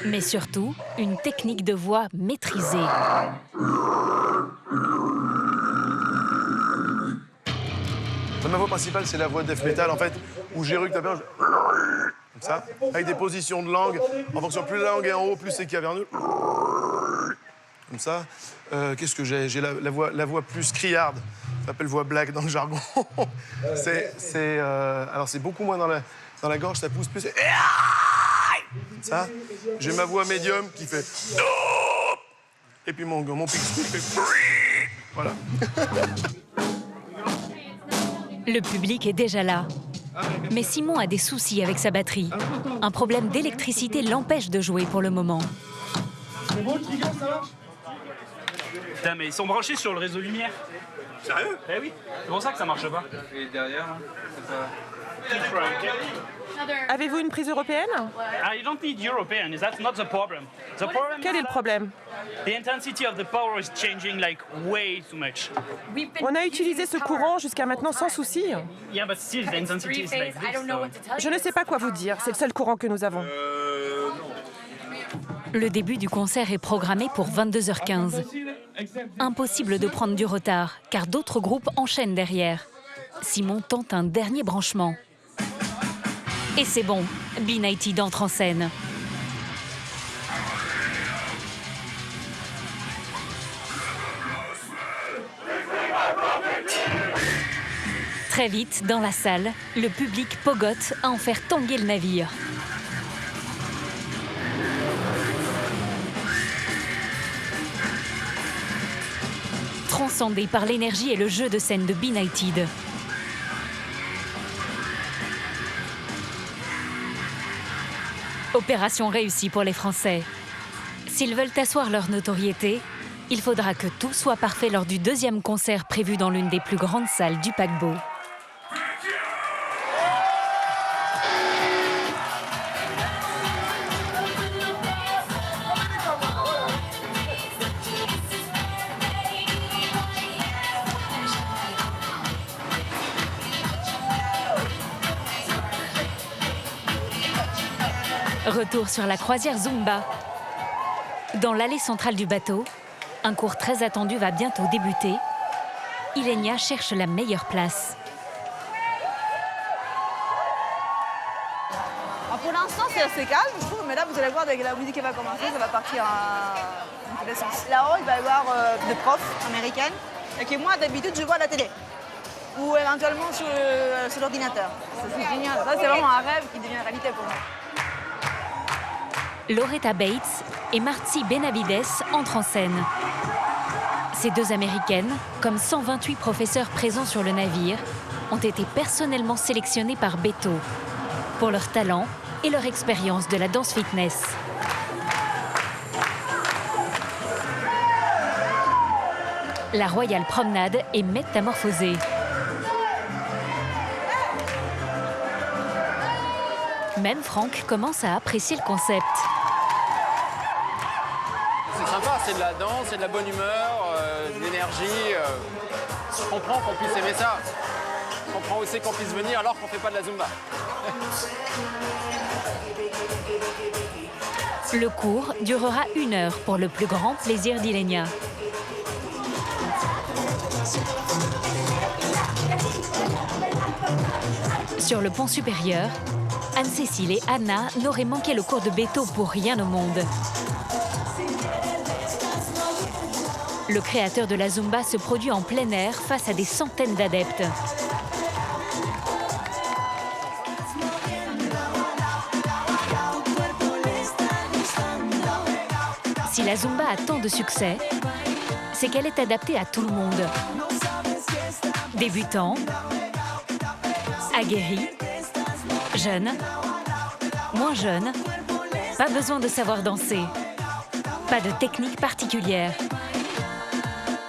Mais surtout, une technique de voix maîtrisée. Ma voix principale, c'est la voix de death metal, en fait, où j'éructe un peu. comme ça, avec des positions de langue. En fonction, plus la langue est en haut, plus c'est caverneux. Comme ça. Qu'est-ce que j'ai? J'ai la voix plus criarde. Ça s'appelle voix black dans le jargon. Alors c'est beaucoup moins dans la gorge, ça pousse plus. Ça. J'ai ma voix médium qui fait. Et puis mon pic qui fait. Voilà. Le public est déjà là. Mais Simon a des soucis avec sa batterie. Un problème d'électricité l'empêche de jouer pour le moment. C'est bon le trigger, ça marche? Putain, mais ils sont branchés sur le réseau lumière. Sérieux? Eh oui, c'est pour ça que ça marche pas. Et derrière, hein, c'est pas... Avez-vous une prise européenne? You don't need European, that's not the problem. The problem Quel est le problème? The intensity of the power is changing like way too much. On a utilisé ce courant jusqu'à maintenant sans souci. Yeah, but still the intensity is like this. Je ne sais pas quoi vous dire, c'est le seul courant que nous avons. Le début du concert est programmé pour 22h15. Impossible de prendre du retard, car d'autres groupes enchaînent derrière. Simon tente un dernier branchement. Et c'est bon, B90 entre en scène. Très vite, dans la salle, le public pogote à en faire tanguer le navire. Transcendé par l'énergie et le jeu de scène de B90. Opération réussie pour les Français. S'ils veulent asseoir leur notoriété, il faudra que tout soit parfait lors du deuxième concert prévu dans l'une des plus grandes salles du paquebot. Retour sur la croisière Zumba. Dans l'allée centrale du bateau, un cours très attendu va bientôt débuter. Ilenia cherche la meilleure place. Pour l'instant, c'est assez calme, je trouve, mais là, vous allez voir, dès que la musique va commencer, ça va partir dans tous les sens. Là-haut, il va y avoir des profs américaines, et que moi, d'habitude, je vois à la télé. Ou éventuellement sur l'ordinateur. C'est génial. Ça, c'est vraiment un rêve qui devient réalité pour moi. Loretta Bates et Marcy Benavides entrent en scène. Ces deux Américaines, comme 128 professeurs présents sur le navire, ont été personnellement sélectionnées par Beto pour leur talent et leur expérience de la danse fitness. La Royal Promenade est métamorphosée. Même Franck commence à apprécier le concept. C'est sympa, c'est de la danse, c'est de la bonne humeur, de l'énergie. Je comprends qu'on puisse aimer ça. Je comprends aussi qu'on puisse venir alors qu'on ne fait pas de la Zumba. Le cours durera 1 heure pour le plus grand plaisir d'Ilenia. Sur le pont supérieur, Anne-Cécile et Anna n'auraient manqué le cours de Beto pour rien au monde. Le créateur de la Zumba se produit en plein air face à des centaines d'adeptes. Si la Zumba a tant de succès, c'est qu'elle est adaptée à tout le monde. Débutants, aguerris, jeunes, moins jeunes, pas besoin de savoir danser, pas de technique particulière.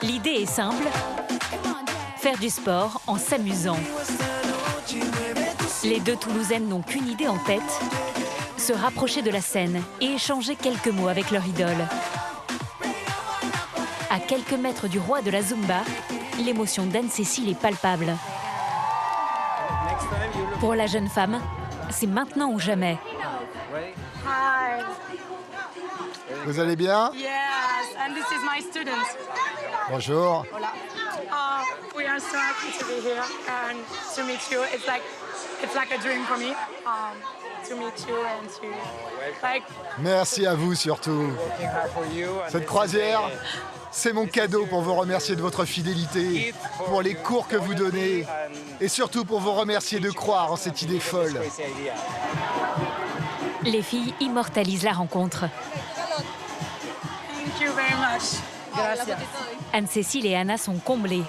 L'idée est simple, faire du sport en s'amusant. Les deux Toulousaines n'ont qu'une idée en tête, se rapprocher de la scène et échanger quelques mots avec leur idole. À quelques mètres du roi de la Zumba, l'émotion d'Anne-Cécile est palpable. Pour la jeune femme, c'est maintenant ou jamais. Hi. Vous allez bien? Yes, and this is my student. Bonjour. Hola. We are so happy to be here and to meet you. It's like a dream for me. to meet you and to like. Merci à vous surtout. Cette croisière, c'est mon cadeau pour vous remercier de votre fidélité, pour les cours que vous donnez, et surtout pour vous remercier de croire en cette idée folle. Les filles immortalisent la rencontre. Thank you very much. Gracias. Anne-Cécile et Anna sont comblées.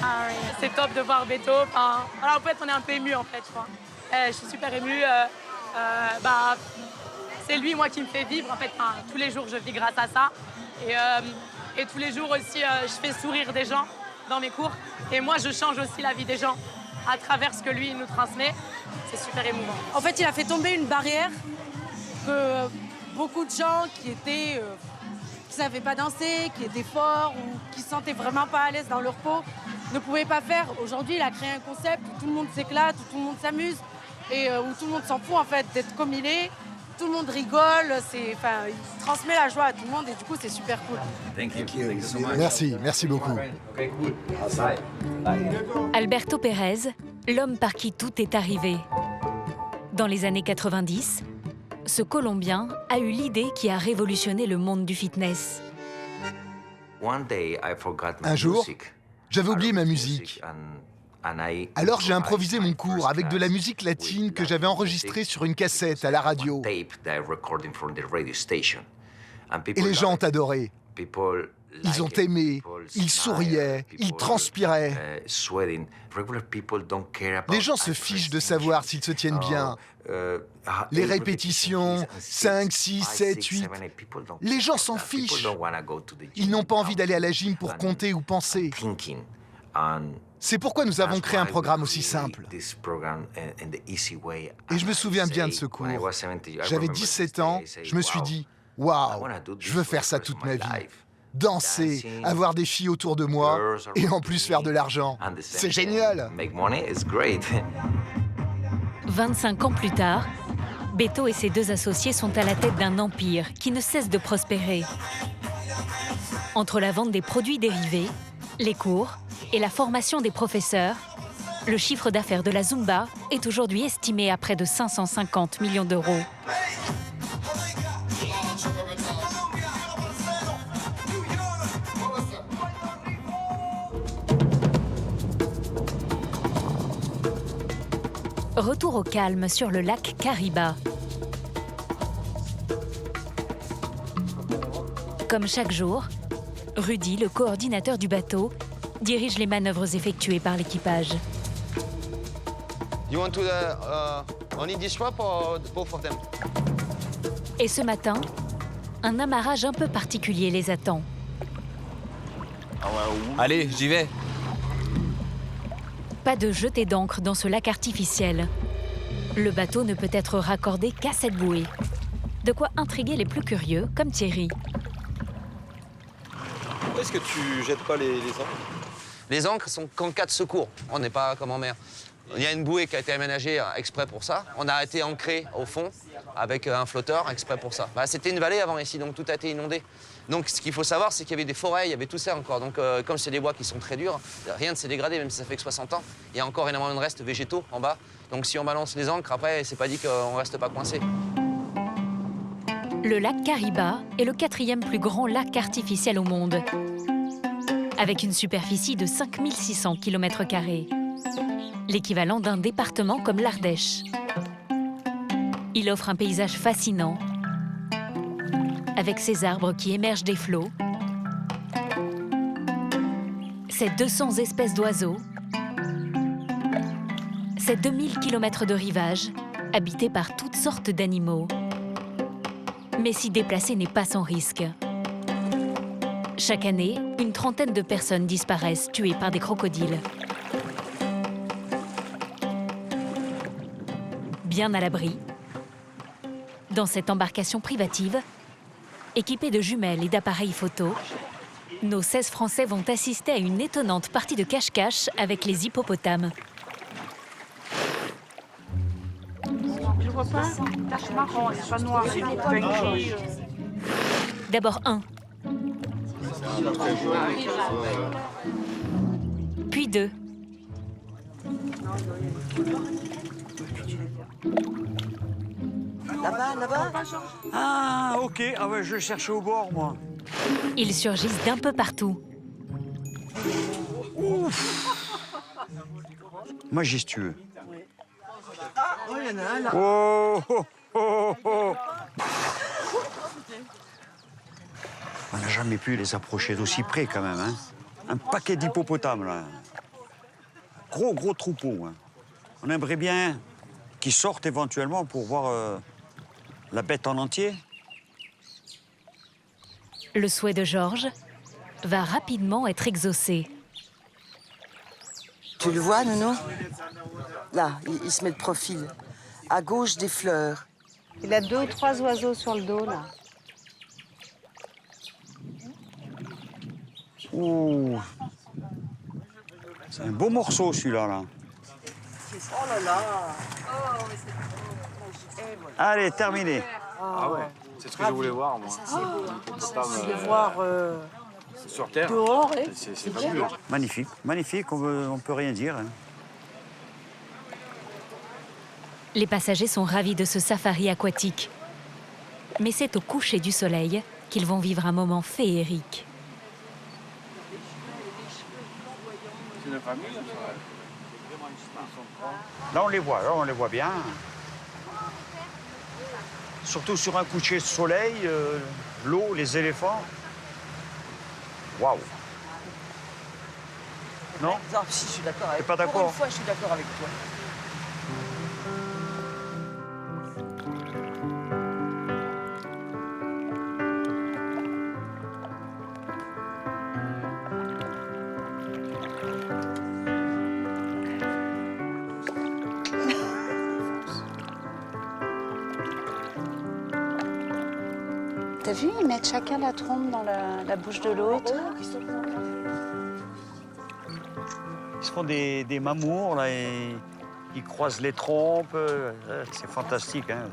Ah oui, c'est top de voir Beto. Enfin, alors en fait, on est un peu émus en fait, je crois. Je suis super émue. C'est lui, moi, qui me fait vivre. En fait, tous les jours, je vis grâce à ça. Et tous les jours aussi, je fais sourire des gens dans mes cours. Et moi, je change aussi la vie des gens à travers ce que lui nous transmet. C'est super émouvant. En fait, il a fait tomber une barrière que beaucoup de gens qui savaient pas danser, qui étaient forts ou qui se sentaient vraiment pas à l'aise dans leur peau ne pouvaient pas faire. Aujourd'hui, il a créé un concept où tout le monde s'éclate, où tout le monde s'amuse et où tout le monde s'en fout en fait d'être comme il est. Tout le monde rigole, il transmet la joie à tout le monde et du coup, c'est super cool. Merci beaucoup. Alberto Pérez, l'homme par qui tout est arrivé. Dans les années 90, ce Colombien a eu l'idée qui a révolutionné le monde du fitness. Un jour, j'avais oublié ma musique. Alors j'ai improvisé mon cours avec de la musique latine que j'avais enregistrée sur une cassette à la radio. Et les gens ont adoré. Ils ont aimé, ils souriaient, ils transpiraient. Les gens se fichent de savoir s'ils se tiennent bien. Les répétitions, 5, 6, 7, 8, les gens s'en fichent. Ils n'ont pas envie d'aller à la gym pour compter ou penser. C'est pourquoi nous avons créé un programme aussi simple. Et je me souviens bien de ce cours. J'avais 17 ans, je me suis dit, waouh, je veux faire ça toute ma vie. Danser, avoir des filles autour de moi et en plus faire de l'argent. C'est génial! 25 ans plus tard, Beto et ses deux associés sont à la tête d'un empire qui ne cesse de prospérer. Entre la vente des produits dérivés, les cours et la formation des professeurs, le chiffre d'affaires de la Zumba est aujourd'hui estimé à près de 550 millions d'euros. Retour au calme sur le lac Cariba. Comme chaque jour, Rudy, le coordinateur du bateau, dirige les manœuvres effectuées par l'équipage. Et ce matin, un amarrage un peu particulier les attend. Allez, j'y vais. Pas de jetée d'ancre dans ce lac artificiel. Le bateau ne peut être raccordé qu'à cette bouée. De quoi intriguer les plus curieux, comme Thierry. Est-ce que tu jettes pas les ancres? Les ancres sont qu'en cas de secours. On n'est pas comme en mer. Il y a une bouée qui a été aménagée exprès pour ça. On a été ancré au fond avec un flotteur exprès pour ça. C'était une vallée avant ici, donc tout a été inondé. Donc ce qu'il faut savoir, c'est qu'il y avait des forêts, il y avait tout ça encore. Donc comme c'est des bois qui sont très durs, rien ne s'est dégradé, même si ça fait que 60 ans. Il y a encore énormément de restes végétaux en bas. Donc si on balance les ancres, après, c'est pas dit qu'on reste pas coincé. Le lac Cariba est le 4e plus grand lac artificiel au monde, avec une superficie de 5600 km², l'équivalent d'un département comme l'Ardèche. Il offre un paysage fascinant, avec ses arbres qui émergent des flots, ses 200 espèces d'oiseaux, ses 2000 km de rivage, habités par toutes sortes d'animaux. Mais s'y déplacer n'est pas sans risque. Chaque année, une trentaine de personnes disparaissent, tuées par des crocodiles. Bien à l'abri, dans cette embarcation privative, équipée de jumelles et d'appareils photo, nos 16 Français vont assister à une étonnante partie de cache-cache avec les hippopotames. Tu vois pas? Tache marron, c'est pas noir. D'abord un, puis deux. Là-bas, là-bas. Ah, ok. Ah ouais, je le cherchais au bord, moi. Ils surgissent d'un peu partout. Ouf. Majestueux. Oh, il y en a un là. Oh, oh, oh, oh. On n'a jamais pu les approcher d'aussi près, quand même. Hein. Un paquet d'hippopotames, là. Gros troupeau. Hein. On aimerait bien qu'ils sortent éventuellement pour voir la bête en entier. Le souhait de Georges va rapidement être exaucé. Tu le vois, Nounou? Là, il se met de profil. À gauche, des fleurs. Il a 2 ou 3 oiseaux sur le dos, là. Ouh. C'est un beau morceau, celui-là. Là. Oh là là. Allez, terminé. Ah ouais, c'est ce que je voulais voir, moi. De voir sur Terre. dehors, c'est fabuleux. Magnifique, magnifique, on peut rien dire. Hein. Les passagers sont ravis de ce safari aquatique. Mais c'est au coucher du soleil qu'ils vont vivre un moment féerique. Là, on les voit bien. Surtout sur un coucher de soleil, l'eau, les éléphants. Waouh. Non? Non, si, je suis d'accord avec toi. T'es pas d'accord? Pour une fois, je suis d'accord avec toi. T'as vu, ils mettent chacun la trompe dans la bouche de l'autre. Ils se font des mamours, là, et ils croisent les trompes. C'est fantastique, hein.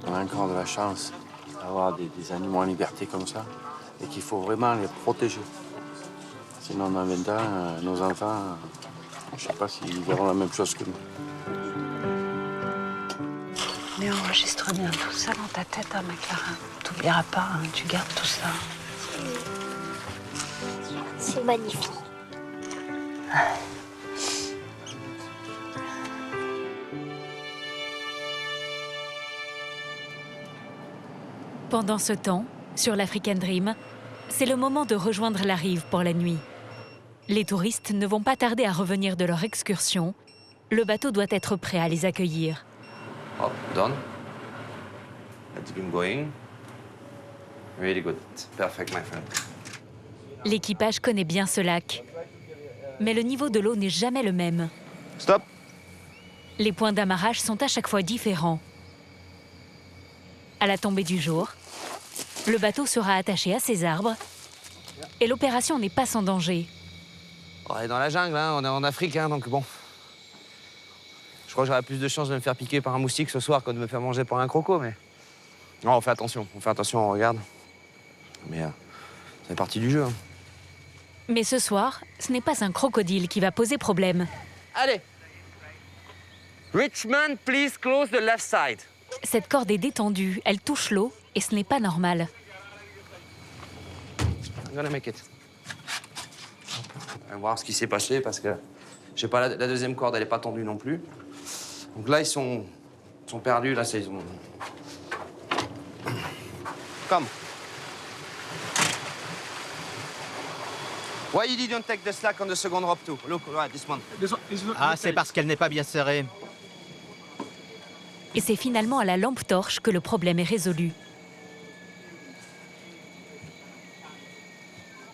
On a encore de la chance d'avoir des animaux en liberté comme ça et qu'il faut vraiment les protéger. Sinon, dans 20 ans, nos enfants, je ne sais pas s'ils verront la même chose que nous. Mais enregistre bien tout ça dans ta tête, hein, ma Clara. T'oublieras pas, hein, tu gardes tout ça. C'est magnifique. Pendant ce temps, sur l'African Dream, c'est le moment de rejoindre la rive pour la nuit. Les touristes ne vont pas tarder à revenir de leur excursion. Le bateau doit être prêt à les accueillir. Hop, done. Let's keep going. Really good. Perfect, my friend. L'équipage connaît bien ce lac. Mais le niveau de l'eau n'est jamais le même. Stop. Les points d'amarrage sont à chaque fois différents. À la tombée du jour, le bateau sera attaché à ces arbres et l'opération n'est pas sans danger. On est dans la jungle, hein. On est en Afrique, hein, donc bon. Je crois que j'aurais plus de chances de me faire piquer par un moustique ce soir que de me faire manger par un croco, mais... Non, on fait attention, on regarde. Mais ça fait partie du jeu. Hein. Mais ce soir, ce n'est pas un crocodile qui va poser problème. Allez. Richmond, please close the left side. Cette corde est détendue, elle touche l'eau et ce n'est pas normal. I'm gonna make it. On va voir ce qui s'est passé parce que je sais pas, la deuxième corde elle est pas tendue non plus. Donc là ils sont perdus, là ils ont... Come. Why you didn't take the slack on the second rope too? Look, right, this one. Ah, c'est parce qu'elle n'est pas bien serrée. Et c'est finalement à la lampe torche que le problème est résolu.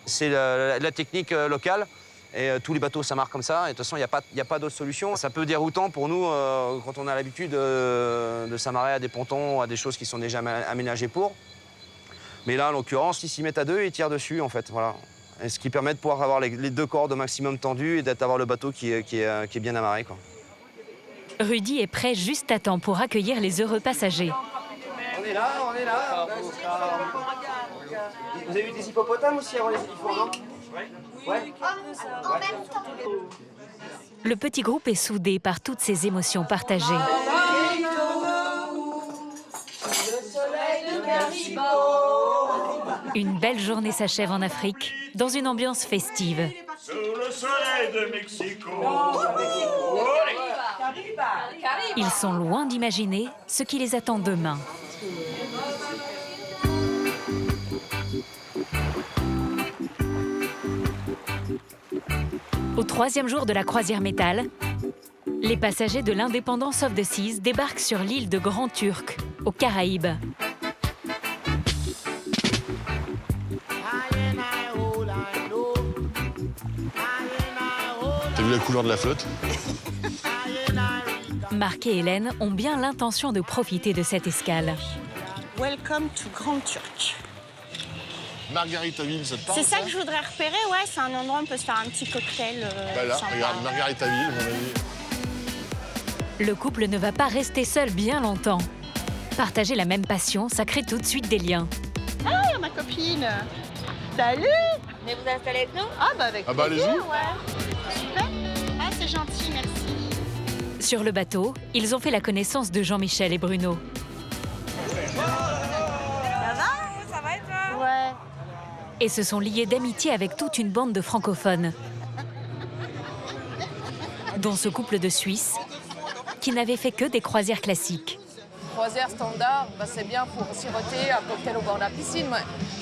C'est la technique locale. Et tous les bateaux, ça marche comme ça. Et de toute façon, il n'y a pas d'autre solution. Ça peut déroutant pour nous quand on a l'habitude de s'amarrer à des pontons, à des choses qui sont déjà aménagées pour. Mais là, en l'occurrence, ils s'y mettent à deux et ils tirent dessus, en fait. Voilà. Et ce qui permet de pouvoir avoir les deux cordes au maximum tendues et d'avoir le bateau qui est bien amarré, quoi. Rudy est prêt juste à temps pour accueillir les heureux passagers. On est là, on est là. Vous avez vu des hippopotames aussi avant les éléphants, non? Ouais. En même temps. Le petit groupe est soudé par toutes ces émotions partagées. Une belle journée s'achève en Afrique, dans une ambiance festive. Sous le soleil de Mexico. Ils sont loin d'imaginer ce qui les attend demain. Au 3e jour de la croisière métal, les passagers de l'Independence of the Seas débarquent sur l'île de Grand Turc, aux Caraïbes. T'as vu la couleur de la flotte? Marc et Hélène ont bien l'intention de profiter de cette escale. Welcome to Grand Turc. Margaritaville, ça te parle? C'est ça que je voudrais repérer, ouais, c'est un endroit où on peut se faire un petit cocktail. Bah là, sympa. regarde, Margaritaville, mon avis. Le couple ne va pas rester seul bien longtemps. Partager la même passion, ça crée tout de suite des liens. Ah, il y a ma copine. Salut. Mais vous installez avec nous? Ah bah avec plaisir, allez-y. Ouais. Super. Ah, c'est gentil, merci. Sur le bateau, ils ont fait la connaissance de Jean-Michel et Bruno. Ça va et toi? Ouais. Et se sont liés d'amitié avec toute une bande de francophones, dont ce couple de Suisses qui n'avait fait que des croisières classiques. Croisière standard, bah c'est bien pour siroter un cocktail au bord de la piscine.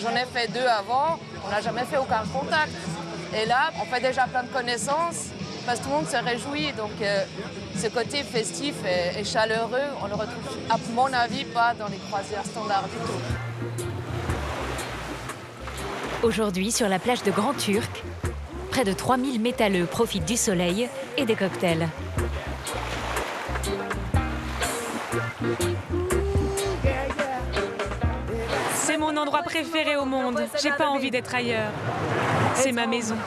J'en ai fait 2 avant, on n'a jamais fait aucun contact. Et là, on fait déjà plein de connaissances, parce que tout le monde se réjouit. Donc ce côté festif et chaleureux, on le retrouve, à mon avis, pas dans les croisières standards du tout. Aujourd'hui, sur la plage de Grand Turc, près de 3000 métalleux profitent du soleil et des cocktails. C'est mon endroit préféré au monde. J'ai pas envie d'être ailleurs. C'est ma maison.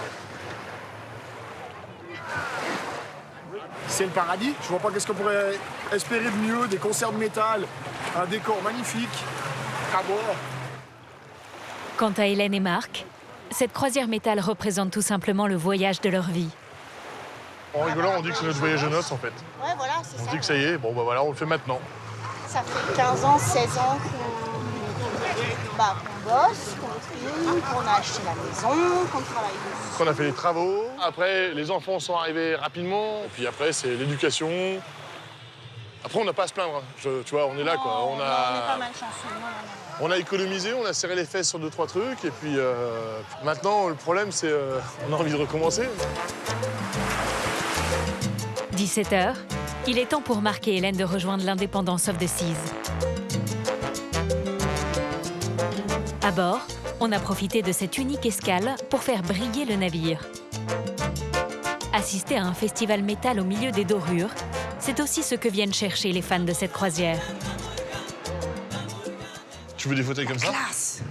C'est le paradis. Je vois pas qu'est-ce qu'on pourrait espérer de mieux, des concerts de métal, un décor magnifique, à boire. Quant à Hélène et Marc, cette croisière métal représente tout simplement le voyage de leur vie. En rigolant, on dit que c'est notre voyage de noces, en fait. Ouais, voilà, c'est ça. On dit que ça y est, bon bah voilà, on le fait maintenant. Ça fait 15 ans, 16 ans qu'on bosse, qu'on trie, qu'on a acheté la maison, qu'on travaille dessus. Qu'on a fait les travaux. Après, les enfants sont arrivés rapidement. Et puis après, c'est l'éducation. Après, on n'a pas à se plaindre. Tu vois, on est là, quoi. On est pas mal chanceux. On a économisé, on a serré les fesses sur 2-3 trucs. Et puis maintenant, le problème, c'est on a envie de recommencer. 17h, il est temps pour Marc et Hélène de rejoindre l'Independence of the Seas. À bord, on a profité de cette unique escale pour faire briller le navire. Assister à un festival métal au milieu des dorures, c'est aussi ce que viennent chercher les fans de cette croisière. Tu veux des fauteuils comme ça? Classe.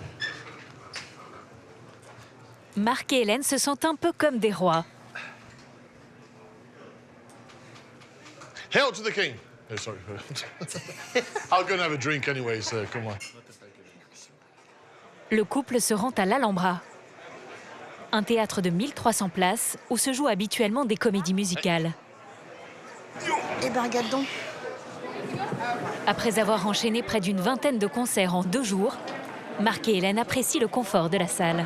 Marc et Hélène se sentent un peu comme des rois. Hail to the king! Oh, sorry. I'll go and have a drink anyway, so come on. Le couple se rend à l'Alhambra, un théâtre de 1300 places où se jouent habituellement des comédies musicales. Et ben, regarde donc. Après avoir enchaîné près d'une vingtaine de concerts en 2 jours, Marc et Hélène apprécient le confort de la salle.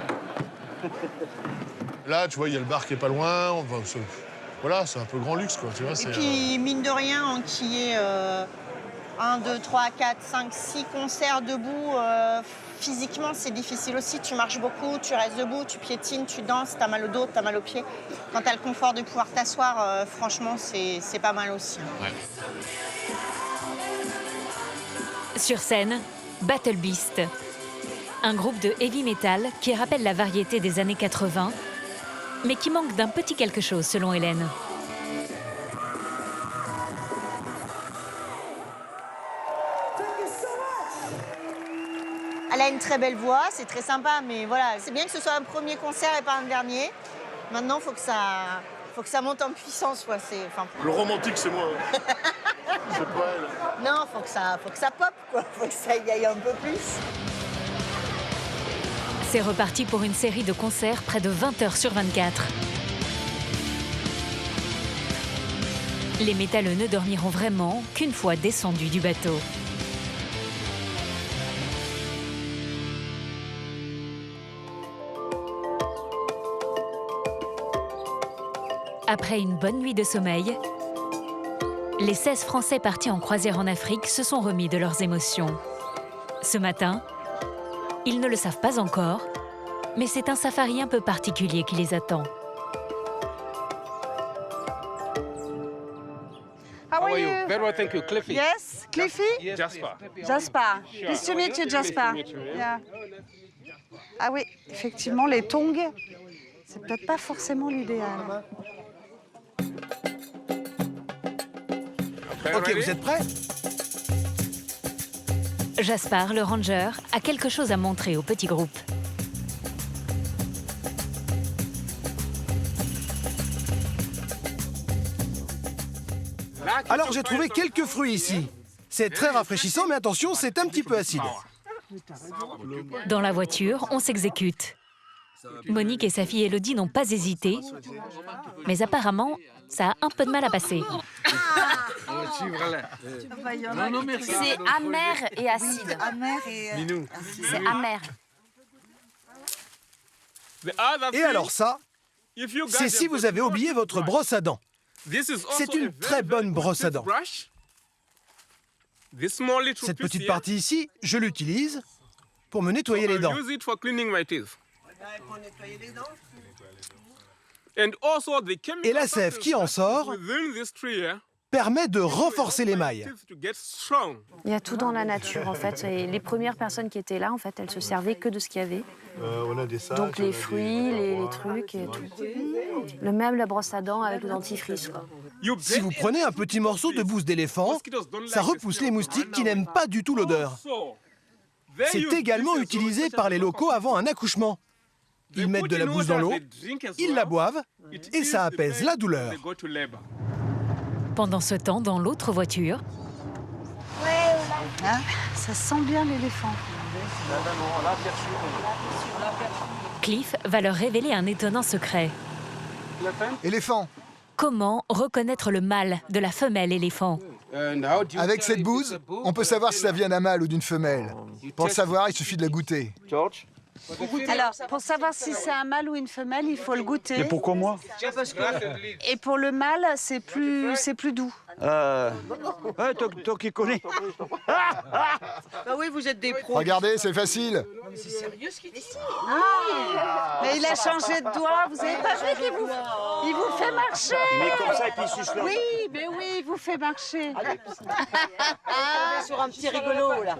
Là, tu vois, il y a le bar qui est pas loin. Voilà, c'est un peu grand luxe, quoi. Tu vois, Et puis, mine de rien, qui est 1, 2, 3, 4, 5, 6 concerts debout, physiquement, c'est difficile aussi. Tu marches beaucoup, tu restes debout, tu piétines, tu danses, t'as mal au dos, t'as mal aux pieds. Quand t'as le confort de pouvoir t'asseoir, franchement, c'est pas mal aussi. Ouais. Sur scène, Battle Beast, un groupe de heavy metal qui rappelle la variété des années 80, mais qui manque d'un petit quelque chose, selon Hélène. Elle a une très belle voix, c'est très sympa, mais voilà, c'est bien que ce soit un premier concert et pas un dernier. Maintenant, faut que ça monte en puissance, quoi. Le romantique, c'est moi. C'est pas elle. Non, faut que ça pop, quoi. Faut que ça y aille un peu plus. C'est reparti pour une série de concerts près de 20 heures sur 24. Les métalleux ne dormiront vraiment qu'une fois descendus du bateau. Après une bonne nuit de sommeil, les 16 Français partis en croisière en Afrique se sont remis de leurs émotions. Ce matin, ils ne le savent pas encore, mais c'est un safari un peu particulier qui les attend. How are you? Very well, thank you. Cliffy. Yes, Cliffy? Yes, Jasper. Jasper. Nice to meet you, Jasper. Yeah. Ah oui, effectivement, les tongs, c'est peut-être pas forcément l'idéal. Ok, vous êtes prêts? Jaspar, le ranger, a quelque chose à montrer au petit groupe. Alors j'ai trouvé quelques fruits ici. C'est très rafraîchissant, mais attention, c'est un petit peu acide. Dans la voiture, on s'exécute. Monique et sa fille Élodie n'ont pas hésité, mais apparemment, ça a un peu de mal à passer. C'est amer et acide. C'est amer. Et alors ça, c'est si vous avez oublié votre brosse à dents. C'est une très bonne brosse à dents. Cette petite partie ici, je l'utilise pour me nettoyer les dents. Et la sève qui en sort permet de renforcer l'émail. Il y a tout dans la nature en fait. Et les premières personnes qui étaient là, en fait, elles se servaient que de ce qu'il y avait. Donc les fruits, les trucs et tout. Le même la brosse à dents avec le dentifrice, quoi. Si vous prenez un petit morceau de bouse d'éléphant, ça repousse les moustiques qui n'aiment pas du tout l'odeur. C'est également utilisé par les locaux avant un accouchement. Ils mettent de la bouse dans l'eau, ils la boivent et ça apaise la douleur. Pendant ce temps, dans l'autre voiture, Hein, ça sent bien l'éléphant. Cliff va leur révéler un étonnant secret. Éléphant. Comment reconnaître le mâle de la femelle éléphant? Avec cette bouse, on peut savoir si ça vient d'un mâle ou d'une femelle. Pour le savoir, il suffit de la goûter. Alors, pour savoir si c'est un mâle ou une femelle, il faut le goûter. Et pourquoi moi? Et pour le mâle, c'est plus doux. Ouais, toi qui connais. Bah oui, vous êtes des pros. Regardez, c'est facile. C'est sérieux ce qu'il dit? Mais il a changé de doigt, vous avez pas vu qu'il vous fait marcher. Il met comme ça et puis il suce là. Oui, mais oui, il vous fait marcher. On est sur un petit rigolo, là.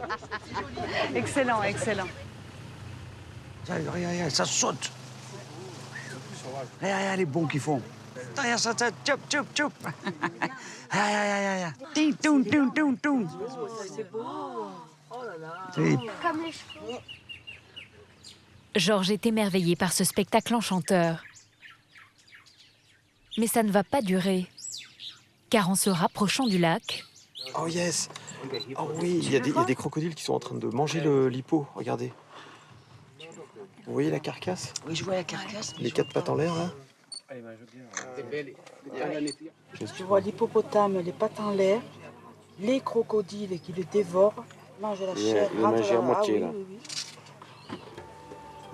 Excellent, excellent. Regarde, ça saute. Regarde les bons qu'ils font. Regarde ça, tchoup, tchoup, tchoup. Regarde. Ting, toum, toum, toum, toum. C'est beau. Oh là là. Comme les chevaux. Georges est émerveillé par ce spectacle enchanteur. Mais ça ne va pas durer. Car en se rapprochant du lac... Oh yes. Oh oui, il y a des crocodiles qui sont en train de manger l'hippo, regardez. Vous voyez la carcasse? Oui, je vois la carcasse. Les quatre pattes en l'air, là. Je vois l'hippopotame, les pattes en l'air, les crocodiles qui le dévorent, mangent la chair. Il est mangé à moitié, là. Oui.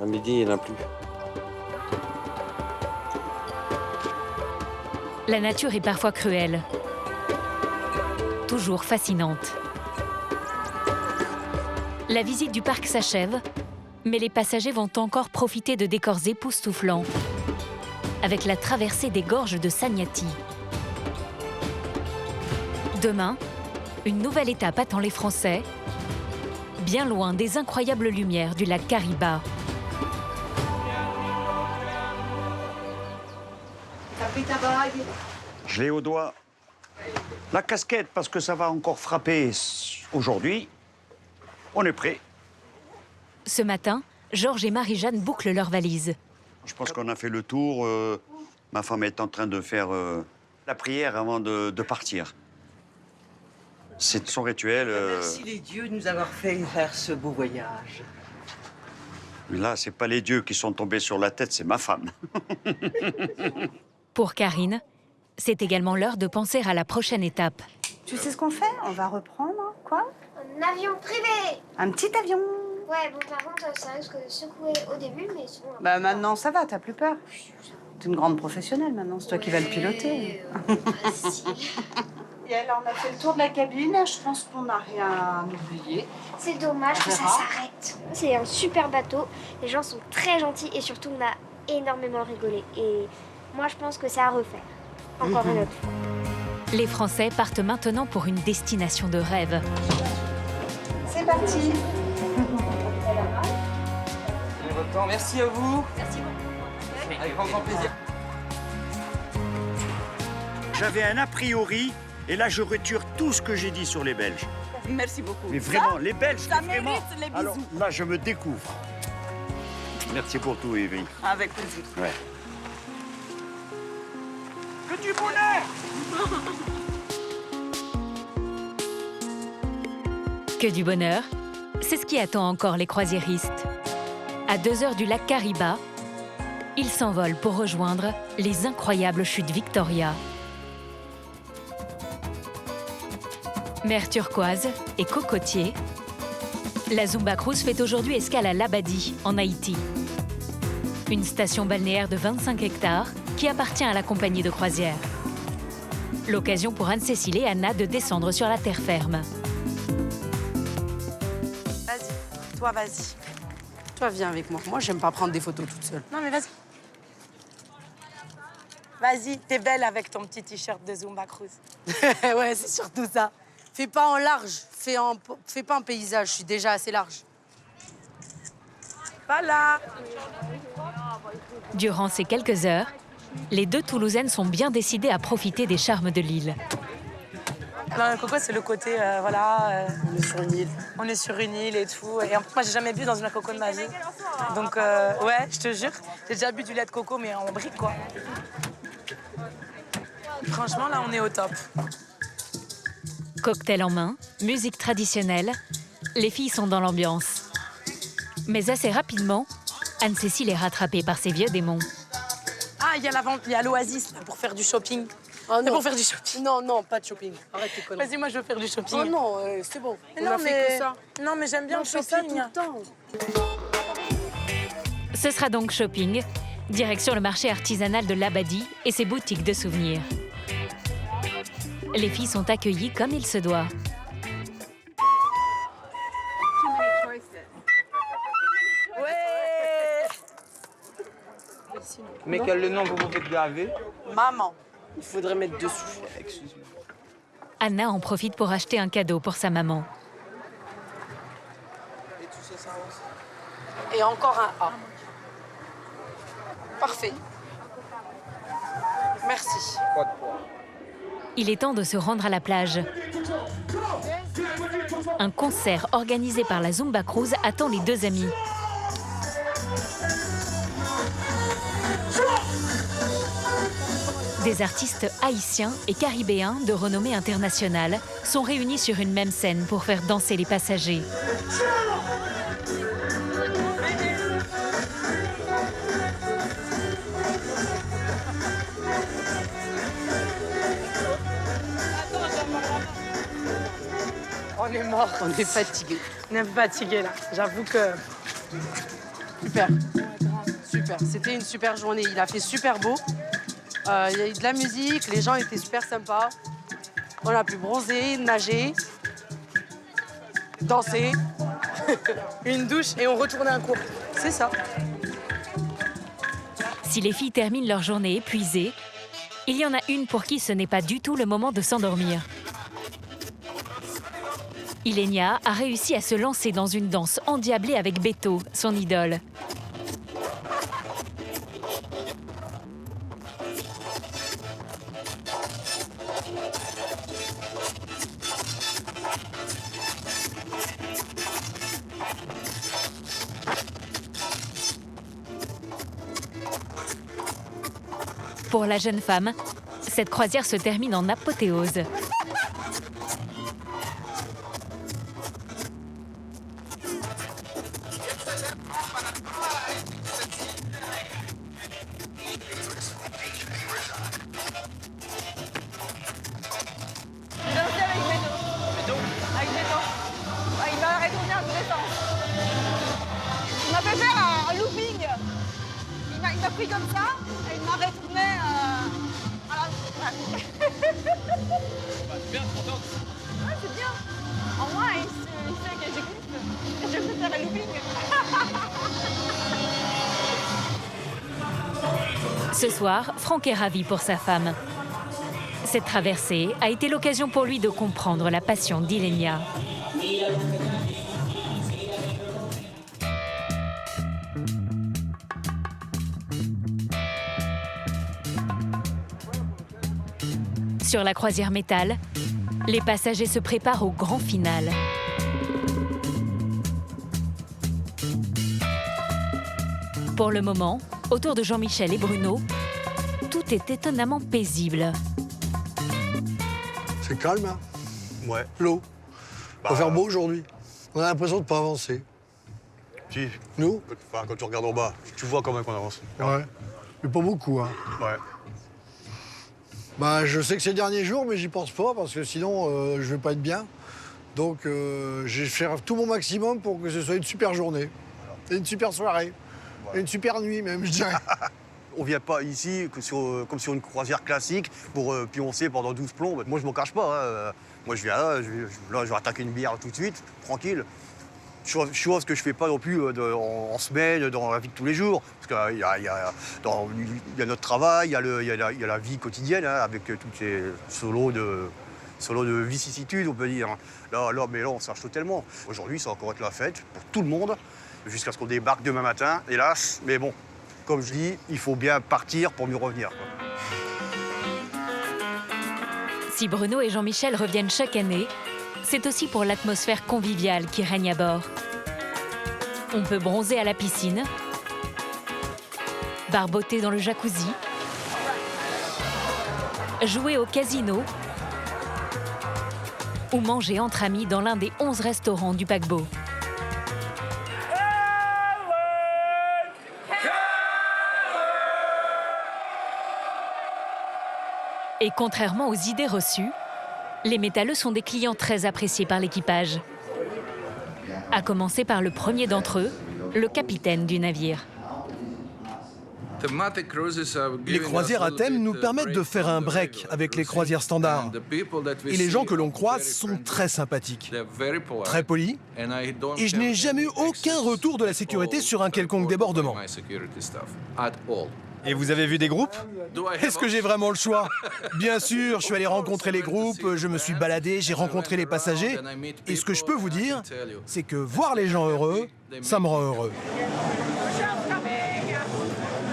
À midi, il n'y en a plus. La nature est parfois cruelle, toujours fascinante. La visite du parc s'achève, mais les passagers vont encore profiter de décors époustouflants, avec la traversée des gorges de Sanyati. Demain, une nouvelle étape attend les Français, bien loin des incroyables lumières du lac Kariba. Je l'ai au doigt. La casquette, parce que ça va encore frapper aujourd'hui. On est prêt. Ce matin, Georges et Marie-Jeanne bouclent leurs valises. Je pense qu'on a fait le tour. Ma femme est en train de faire la prière avant de partir. C'est son rituel. Merci les dieux de nous avoir fait faire ce beau voyage. Mais là, c'est pas les dieux qui sont tombés sur la tête, c'est ma femme. Pour Karine, c'est également l'heure de penser à la prochaine étape. Tu sais ce qu'on fait? On va reprendre, quoi? Un avion privé! Un petit avion. Ouais, bon, par contre, ça risque de secouer au début, mais sinon... Bah maintenant, ça va, t'as plus peur. T'es une grande professionnelle maintenant, c'est toi qui vas le piloter. Et alors, on a fait le tour de la cabine, je pense qu'on n'a rien oublié. C'est dommage que ça s'arrête. C'est un super bateau, les gens sont très gentils et surtout, on a énormément rigolé. Et moi, je pense que c'est à refaire. Encore une autre fois. Les Français partent maintenant pour une destination de rêve. C'est parti. Prenez votre temps, merci à vous. Merci beaucoup. Avec grand plaisir. J'avais un a priori, et là je retire tout ce que j'ai dit sur les Belges. Merci beaucoup. Mais vraiment, les Belges, ça vraiment. mérite les bisous. Alors là, je me découvre. Merci pour tout, Evie. Avec plaisir. Ouais. Que du bonheur. Que du bonheur, c'est ce qui attend encore les croisiéristes. À 2 heures du lac Kariba, ils s'envolent pour rejoindre les incroyables chutes Victoria. Mer turquoise et cocotier, la Zumba Cruise fait aujourd'hui escale à Labadi, en Haïti. Une station balnéaire de 25 hectares qui appartient à la compagnie de croisière. L'occasion pour Anne-Cécile et Anna de descendre sur la terre ferme. Vas-y, toi, vas-y. Toi, viens avec moi. Moi, j'aime pas prendre des photos toute seule. Non, mais vas-y. Vas-y, t'es belle avec ton petit t-shirt de Zumba Cruise. Ouais, c'est surtout ça. Fais pas en large, fais pas en paysage, je suis déjà assez large. Voilà. Durant ces quelques heures, les 2 Toulousaines sont bien décidées à profiter des charmes de l'île. Non, le coco, c'est le côté, voilà... on est sur une île. On est sur une île et tout. Et en plus, moi, j'ai jamais bu dans une coco de ma vie. Donc, ouais, je te jure, j'ai déjà bu du lait de coco, mais en brique, quoi. Franchement, là, on est au top. Cocktail en main, musique traditionnelle, les filles sont dans l'ambiance. Mais assez rapidement, Anne-Cécile est rattrapée par ses vieux démons. Ah, il y a l'Oasis pour faire du shopping. Oh non. Pour faire du shopping. Non, non, pas de shopping. Arrête tes conneries. Vas-y, moi, je veux faire du shopping. Oh non, c'est bon. On a fait que ça. Non, mais j'aime bien le shopping. Ça tout le temps. Ce sera donc shopping, direction le marché artisanal de Labadi et ses boutiques de souvenirs. Les filles sont accueillies comme il se doit. Ouais. Mais quel le nom vous pouvez graver? Maman. Il faudrait mettre dessus. Excuse-moi. Anna en profite pour acheter un cadeau pour sa maman. Et encore un A. Parfait. Merci. Il est temps de se rendre à la plage. Un concert organisé par la Zumba Cruise attend les 2 amis. Des artistes haïtiens et caribéens de renommée internationale sont réunis sur une même scène pour faire danser les passagers. On est mort. On est fatigué. On est fatigué là. J'avoue que... Super. Super. C'était une super journée. Il a fait super beau. Il y a eu de la musique. Les gens étaient super sympas. On a pu bronzer, nager, danser, une douche et on retournait un cours. C'est ça. Si les filles terminent leur journée épuisées, il y en a une pour qui ce n'est pas du tout le moment de s'endormir. Ilenia a réussi à se lancer dans une danse endiablée avec Beto, son idole. Pour la jeune femme, cette croisière se termine en apothéose. looping. Il m'a pris comme ça et il m'a retourné à la... C'est bien, contente. Ouais, c'est bien. En moi, il sait que j'écoute. Je sais faire le looping. Ce soir, Franck est ravi pour sa femme. Cette traversée a été l'occasion pour lui de comprendre la passion d'Ylenia. Sur la croisière métal, les passagers se préparent au grand final. Pour le moment, autour de Jean-Michel et Bruno, tout est étonnamment paisible. C'est calme, hein? Ouais. L'eau. Il va faire beau aujourd'hui. On a l'impression de ne pas avancer. Si. Nous? Enfin, quand tu regardes en bas, tu vois quand même qu'on avance. Ouais. Mais pas beaucoup, hein. Ouais. Bah, je sais que c'est le dernier jour, mais j'y pense pas, parce que sinon, je vais pas être bien. Donc, je vais faire tout mon maximum pour que ce soit une super journée. Et une super soirée. Et une super nuit, même, je dirais. On vient pas ici comme sur une croisière classique pour pioncer pendant 12 plombs. Moi, je m'en cache pas. Hein. Moi, je viens là, je vais attaquer une bière tout de suite, tranquille. Chose que je fais pas non plus en semaine, dans la vie de tous les jours. Parce qu'il y a notre travail, il y a la vie quotidienne, hein, avec toutes ces solos de vicissitudes, on peut dire. Là, on cherche totalement. Aujourd'hui, ça va encore être la fête pour tout le monde, jusqu'à ce qu'on débarque demain matin, hélas. Mais bon, comme je dis, il faut bien partir pour mieux revenir, quoi. Si Bruno et Jean-Michel reviennent chaque année, c'est aussi pour l'atmosphère conviviale qui règne à bord. On peut bronzer à la piscine, barboter dans le jacuzzi, jouer au casino ou manger entre amis dans l'un des 11 restaurants du paquebot. Et contrairement aux idées reçues, les métalleux sont des clients très appréciés par l'équipage. À commencer par le premier d'entre eux, le capitaine du navire. Les croisières à thème nous permettent de faire un break avec les croisières standards. Et les gens que l'on croise sont très sympathiques, très polis, et je n'ai jamais eu aucun retour de la sécurité sur un quelconque débordement. Et vous avez vu des groupes? Est-ce que j'ai vraiment le choix? Bien sûr, je suis allé rencontrer les groupes, je me suis baladé, j'ai rencontré les passagers. Et ce que je peux vous dire, c'est que voir les gens heureux, ça me rend heureux.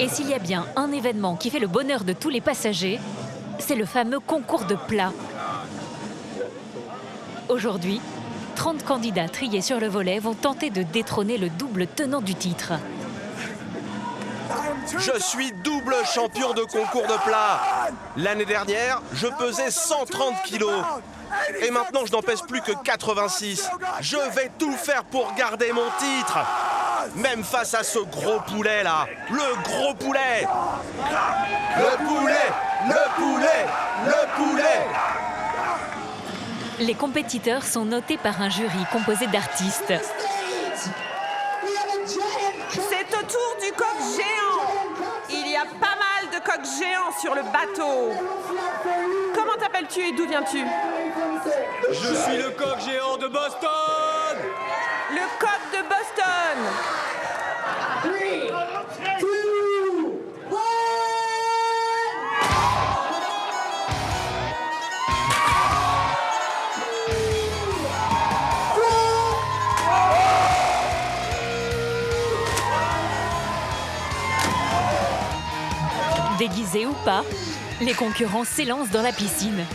Et s'il y a bien un événement qui fait le bonheur de tous les passagers, c'est le fameux concours de plats. Aujourd'hui, 30 candidats triés sur le volet vont tenter de détrôner le double tenant du titre. Je suis double champion de concours de plats. L'année dernière, je pesais 130 kilos. Et maintenant, je n'en pèse plus que 86. Je vais tout faire pour garder mon titre. Même face à ce gros poulet là. Le gros poulet. Le poulet. Le poulet. Le poulet. Les compétiteurs sont notés par un jury composé d'artistes. C'est au tour du coq géant. Il y a pas mal de coqs géants sur le bateau. Comment t'appelles-tu et d'où viens-tu? Je suis le coq géant de Boston. Le coq de Boston. 3, 2, 1. Déguisés ou pas, les concurrents s'élancent dans la piscine.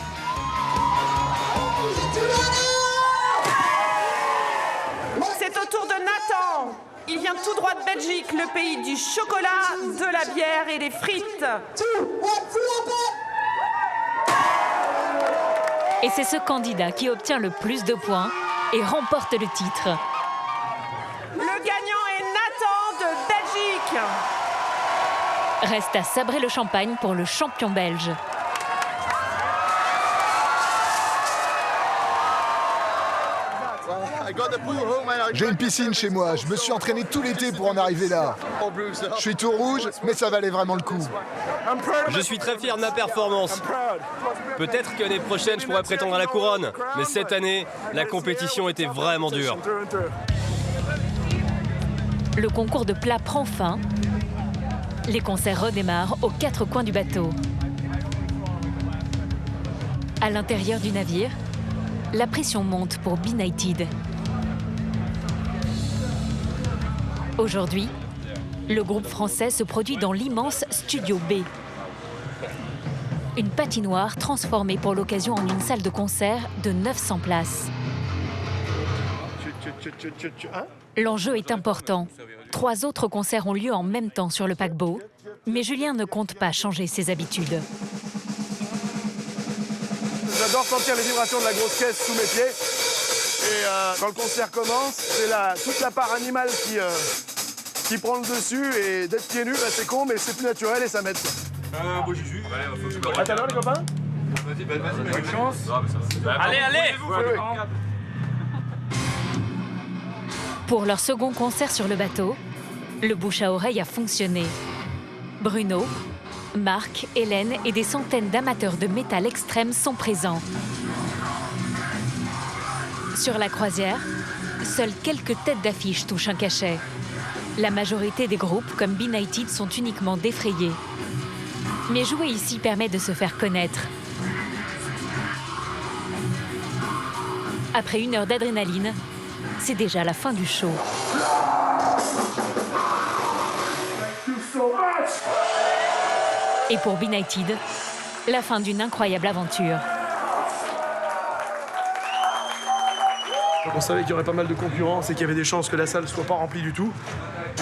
C'est au tour de Nathan. Il vient tout droit de Belgique, le pays du chocolat, de la bière et des frites. Et c'est ce candidat qui obtient le plus de points et remporte le titre. Le gagnant est Nathan de Belgique. Reste à sabrer le champagne pour le champion belge. J'ai une piscine chez moi, je me suis entraîné tout l'été pour en arriver là. Je suis tout rouge, mais ça valait vraiment le coup. Je suis très fier de ma performance. Peut-être que l'année prochaine, je pourrais prétendre à la couronne, mais cette année, la compétition était vraiment dure. Le concours de plat prend fin. Les concerts redémarrent aux 4 coins du bateau. À l'intérieur du navire, la pression monte pour Benighted. Aujourd'hui, le groupe français se produit dans l'immense Studio B. Une patinoire transformée pour l'occasion en une salle de concert de 900 places. L'enjeu est important. 3 autres concerts ont lieu en même temps sur le paquebot, mais Julien ne compte pas changer ses habitudes. J'adore sentir les vibrations de la grosse caisse sous mes pieds. Et quand le concert commence, c'est toute la part animale qui prend le dessus. Et d'être pieds nus, bah, c'est con, mais c'est plus naturel et ça m'aide. Bon Juju. À tout à l'heure, les copains. Vas-y, bonne chance. Allez, allez! Pour leur second concert sur le bateau, le bouche à oreille a fonctionné. Bruno, Marc, Hélène et des centaines d'amateurs de métal extrême sont présents. Sur la croisière, seules quelques têtes d'affiche touchent un cachet. La majorité des groupes, comme Benighted, sont uniquement défrayés. Mais jouer ici permet de se faire connaître. Après 1 heure d'adrénaline, c'est déjà la fin du show. Et pour Benighted, la fin d'une incroyable aventure. On savait qu'il y aurait pas mal de concurrence et qu'il y avait des chances que la salle ne soit pas remplie du tout.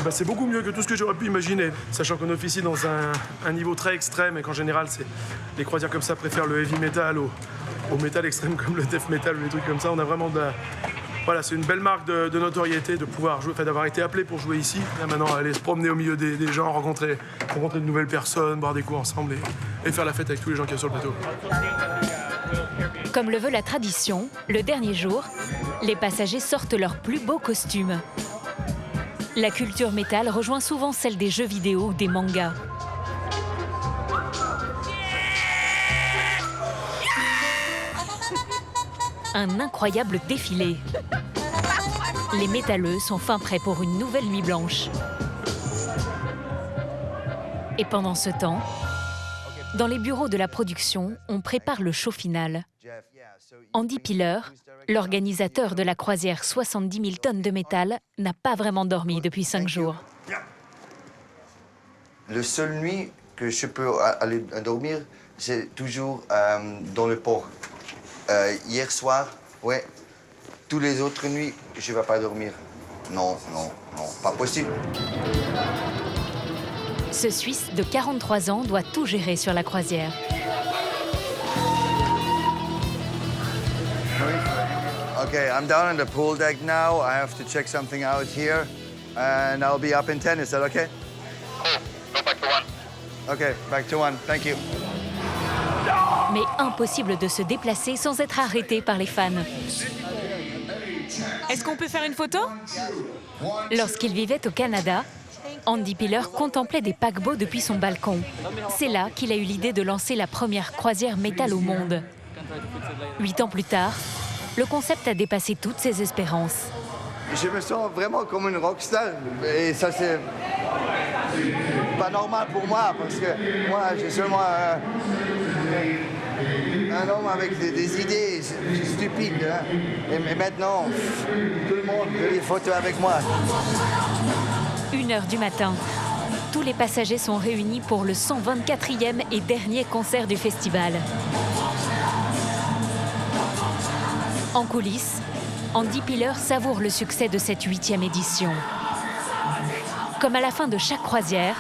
Bah, c'est beaucoup mieux que tout ce que j'aurais pu imaginer, sachant qu'on officie dans un niveau très extrême et qu'en général, les croisières comme ça préfèrent le heavy metal au métal extrême comme le death metal ou des trucs comme ça. On a vraiment voilà, c'est une belle marque de notoriété de pouvoir jouer, d'avoir été appelé pour jouer ici. Là, maintenant, aller se promener au milieu des gens, rencontrer de nouvelles personnes, boire des coups ensemble et faire la fête avec tous les gens qui sont sur le bateau. Comme le veut la tradition, le dernier jour, les passagers sortent leurs plus beaux costumes. La culture métal rejoint souvent celle des jeux vidéo ou des mangas. Un incroyable défilé. Les métalleux sont fin prêts pour une nouvelle nuit blanche. Et pendant ce temps, dans les bureaux de la production, on prépare le show final. Andy Piller, l'organisateur de la croisière 70 000 tonnes de métal, n'a pas vraiment dormi depuis 5 jours. La seule nuit que je peux aller dormir, c'est toujours dans le port. Hier soir, ouais. Toutes les autres nuits, je ne vais pas dormir. Non, non, non, pas possible. Ce Suisse de 43 ans doit tout gérer sur la croisière. Okay, I'm down on the pool deck now. I have to check something out here. And I'll be up in 10, is that okay? Cool. Go back to 1. Okay, back to 1. Thank you. Mais impossible de se déplacer sans être arrêté par les fans. Est-ce qu'on peut faire une photo? Lorsqu'il vivait au Canada, Andy Piller contemplait des paquebots depuis son balcon. C'est là qu'il a eu l'idée de lancer la première croisière métal au monde. 8 ans plus tard, le concept a dépassé toutes ses espérances. Je me sens vraiment comme une rockstar. Et ça, c'est pas normal pour moi, parce que moi, j'ai seulement un homme avec des idées stupides. Hein. Et maintenant, tout le monde veut des photos avec moi. 1h du matin. Tous les passagers sont réunis pour le 124e et dernier concert du festival. En coulisses, Andy Piller savoure le succès de cette 8e édition. Comme à la fin de chaque croisière,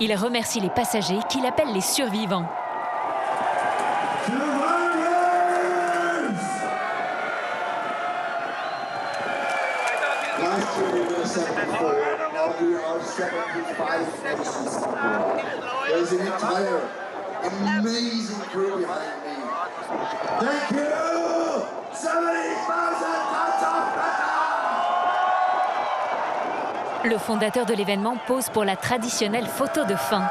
il remercie les passagers qu'il appelle les survivants. There's an entire amazing crew behind me. Thank you! 70,000 tons of Le fondateur de l'événement pose pour la traditionnelle photo de fin.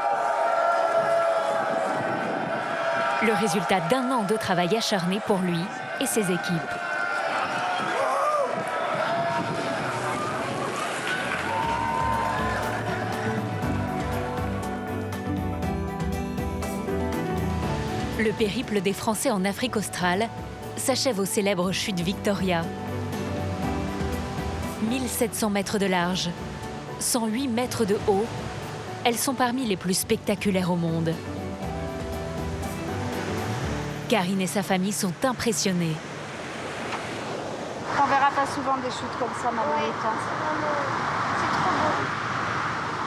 Le résultat d'1 an de travail acharné pour lui et ses équipes. Le périple des Français en Afrique australe s'achève aux célèbres chutes Victoria. 1700 mètres de large, 108 mètres de haut, elles sont parmi les plus spectaculaires au monde. Karine et sa famille sont impressionnés. On verra pas souvent des chutes comme ça, Marguerite. C'est trop beau.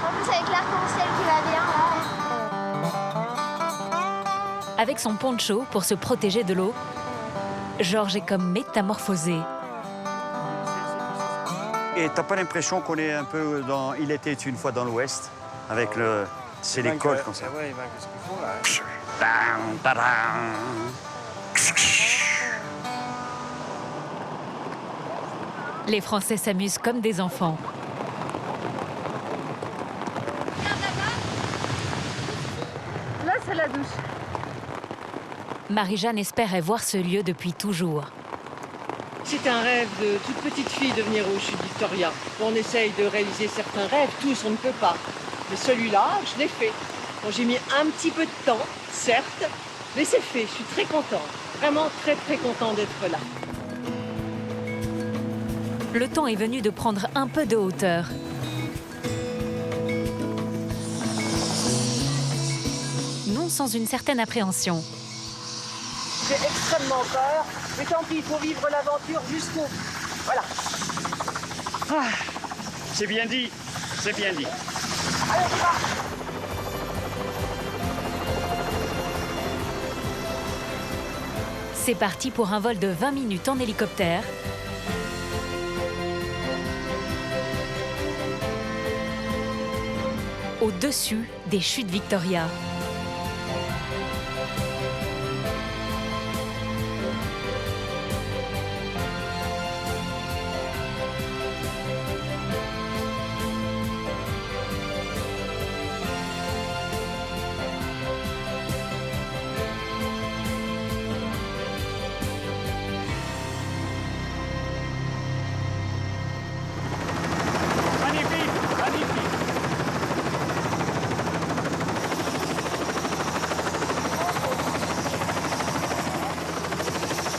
En plus, avec l'arc-en-ciel qui va bien, là. Avec son poncho pour se protéger de l'eau, Georges est comme métamorphosé. Et t'as pas l'impression qu'on est un peu dans Il était une fois dans l'Ouest, avec le... C'est les cols comme ça. Ouais, qu'est-ce qu'ils font là? Bam, tadam. Les Français s'amusent comme des enfants. Là, c'est la douche. Marie-Jeanne espérait voir ce lieu depuis toujours. C'est un rêve de toute petite fille de venir aux Chutes Victoria. On essaye de réaliser certains rêves, tous on ne peut pas. Mais celui-là, je l'ai fait. Bon, j'ai mis un petit peu de temps, certes, mais c'est fait, je suis très contente. Vraiment très très contente d'être là. Le temps est venu de prendre un peu de hauteur. Non sans une certaine appréhension. J'ai extrêmement peur, mais tant pis, il faut vivre l'aventure jusqu'au bout. Voilà. Ah, c'est bien dit, c'est bien dit. Allez, on y va. C'est parti pour un vol de 20 minutes en hélicoptère. Au-dessus des chutes Victoria.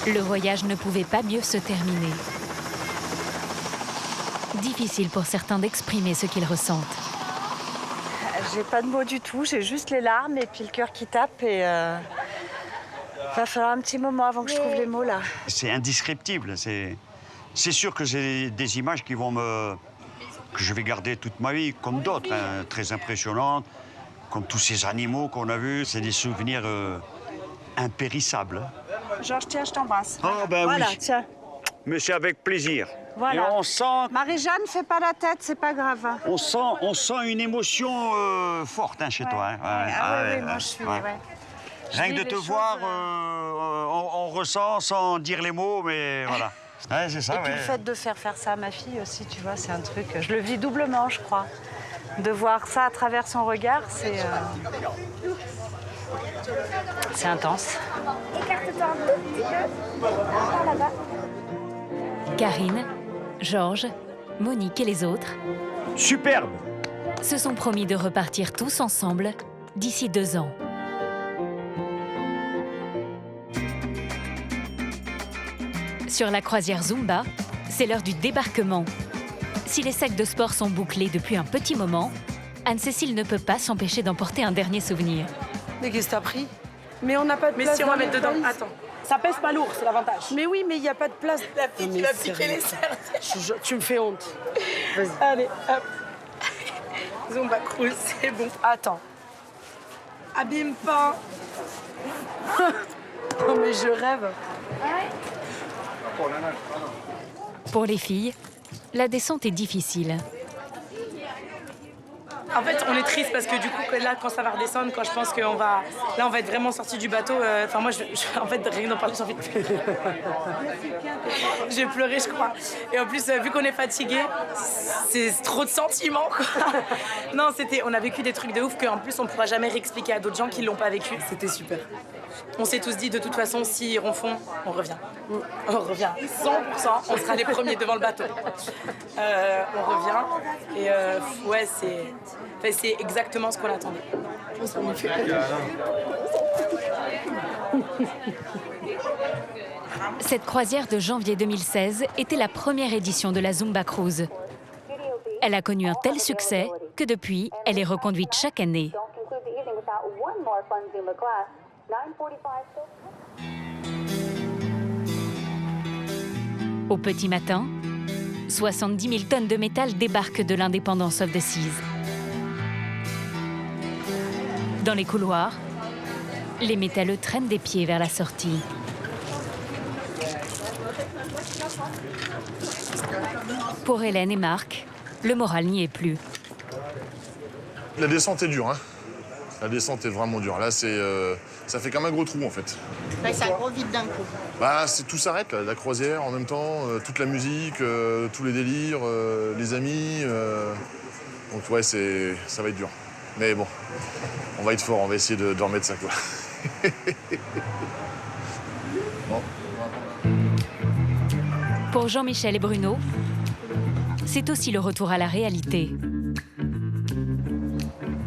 Le voyage ne pouvait pas mieux se terminer. Difficile pour certains d'exprimer ce qu'ils ressentent. J'ai pas de mots du tout, j'ai juste les larmes et puis le cœur qui tape et va falloir un petit moment avant que je trouve les mots là. C'est indescriptible, c'est sûr que j'ai des images qui vont que je vais garder toute ma vie, comme d'autres, hein, très impressionnantes, comme tous ces animaux qu'on a vus, c'est des souvenirs impérissables. Georges, tiens, je t'embrasse. Ah ben voilà, oui. Tiens. Mais c'est avec plaisir. Voilà. Et on sent... Marie-Jeanne, fais pas la tête, c'est pas grave. Hein. On sent une émotion forte hein, chez toi. Hein. Oui, moi je suis... Ouais. Rien que de te voir, on ressent sans dire les mots, mais voilà. Ouais, c'est ça, et puis le fait de faire ça à ma fille aussi, tu vois, c'est un truc... Je le vis doublement, je crois. De voir ça à travers son regard, c'est intense. Écarte-toi un petit peu. Par là-bas. Karine, Georges, Monique et les autres superbe, se sont promis de repartir tous ensemble d'ici 2 ans. Sur la croisière Zumba, c'est l'heure du débarquement. Si les sacs de sport sont bouclés depuis un petit moment, Anne-Cécile ne peut pas s'empêcher d'emporter un dernier souvenir. Mais qu'est-ce que t'as pris? Mais on n'a pas de place. Mais si on va dans mettre les dedans, valises. attends. Ça pèse pas lourd, c'est l'avantage. Mais oui, mais il n'y a pas de place. La fille qui va piquer les cerveaux. Tu me fais honte. Vas-y. Allez, hop. Zumba Cruise, c'est bon. Attends. Abîme pas. Non mais je rêve. Pour les filles, la descente est difficile. En fait, on est triste parce que du coup, là, quand ça va redescendre, quand je pense qu'on va... Là, on va être vraiment sorti du bateau. Enfin, moi, en fait, rien d'en parler, j'ai envie de pleurer. Je vais pleurer, je crois. Et en plus, vu qu'on est fatigué, c'est trop de sentiments, quoi. Non, on a vécu des trucs de ouf qu'en plus, on pourra jamais réexpliquer à d'autres gens qui l'ont pas vécu. C'était super. On s'est tous dit, de toute façon, s'ils refont, on revient. On revient 100%, on sera les premiers devant le bateau. On revient. Et ouais, c'est exactement ce qu'on attendait. Cette croisière de janvier 2016 était la première édition de la Zumba Cruise. Elle a connu un tel succès que depuis, elle est reconduite chaque année. Au petit matin, 70 000 tonnes de métal débarquent de l'Independence of the Seas. Dans les couloirs, les métalleux traînent des pieds vers la sortie. Pour Hélène et Marc, le moral n'y est plus. La descente est dure, hein. La descente est vraiment dure. Là, ça fait comme un gros trou, en fait. Ouais, ça gros vide d'un coup. Bah, tout s'arrête, la croisière, en même temps, toute la musique, tous les délires, les amis. Donc, ouais, ça va être dur. Mais bon, on va être fort, on va essayer de remettre ça, quoi. Bon. Pour Jean-Michel et Bruno, c'est aussi le retour à la réalité.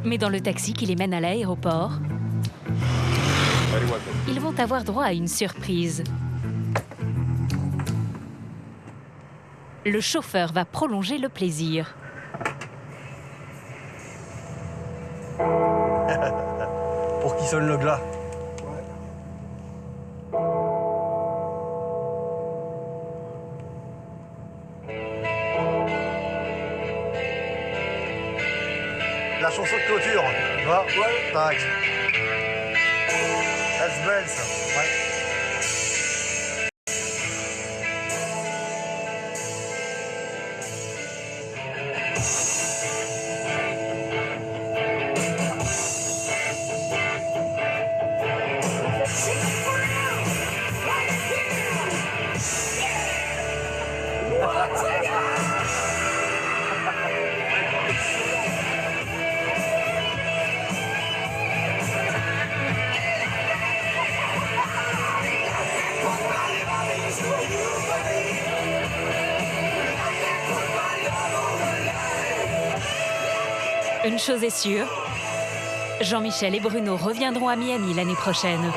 Mais dans le taxi qui les mène à l'aéroport, ils vont avoir droit à une surprise. Le chauffeur va prolonger le plaisir. Pour qu'il sonne le glas. La chanson de clôture, tu vois? Ouais. Tac. That's belle, ça. Ouais. Une chose est sûre, Jean-Michel et Bruno reviendront à Miami l'année prochaine.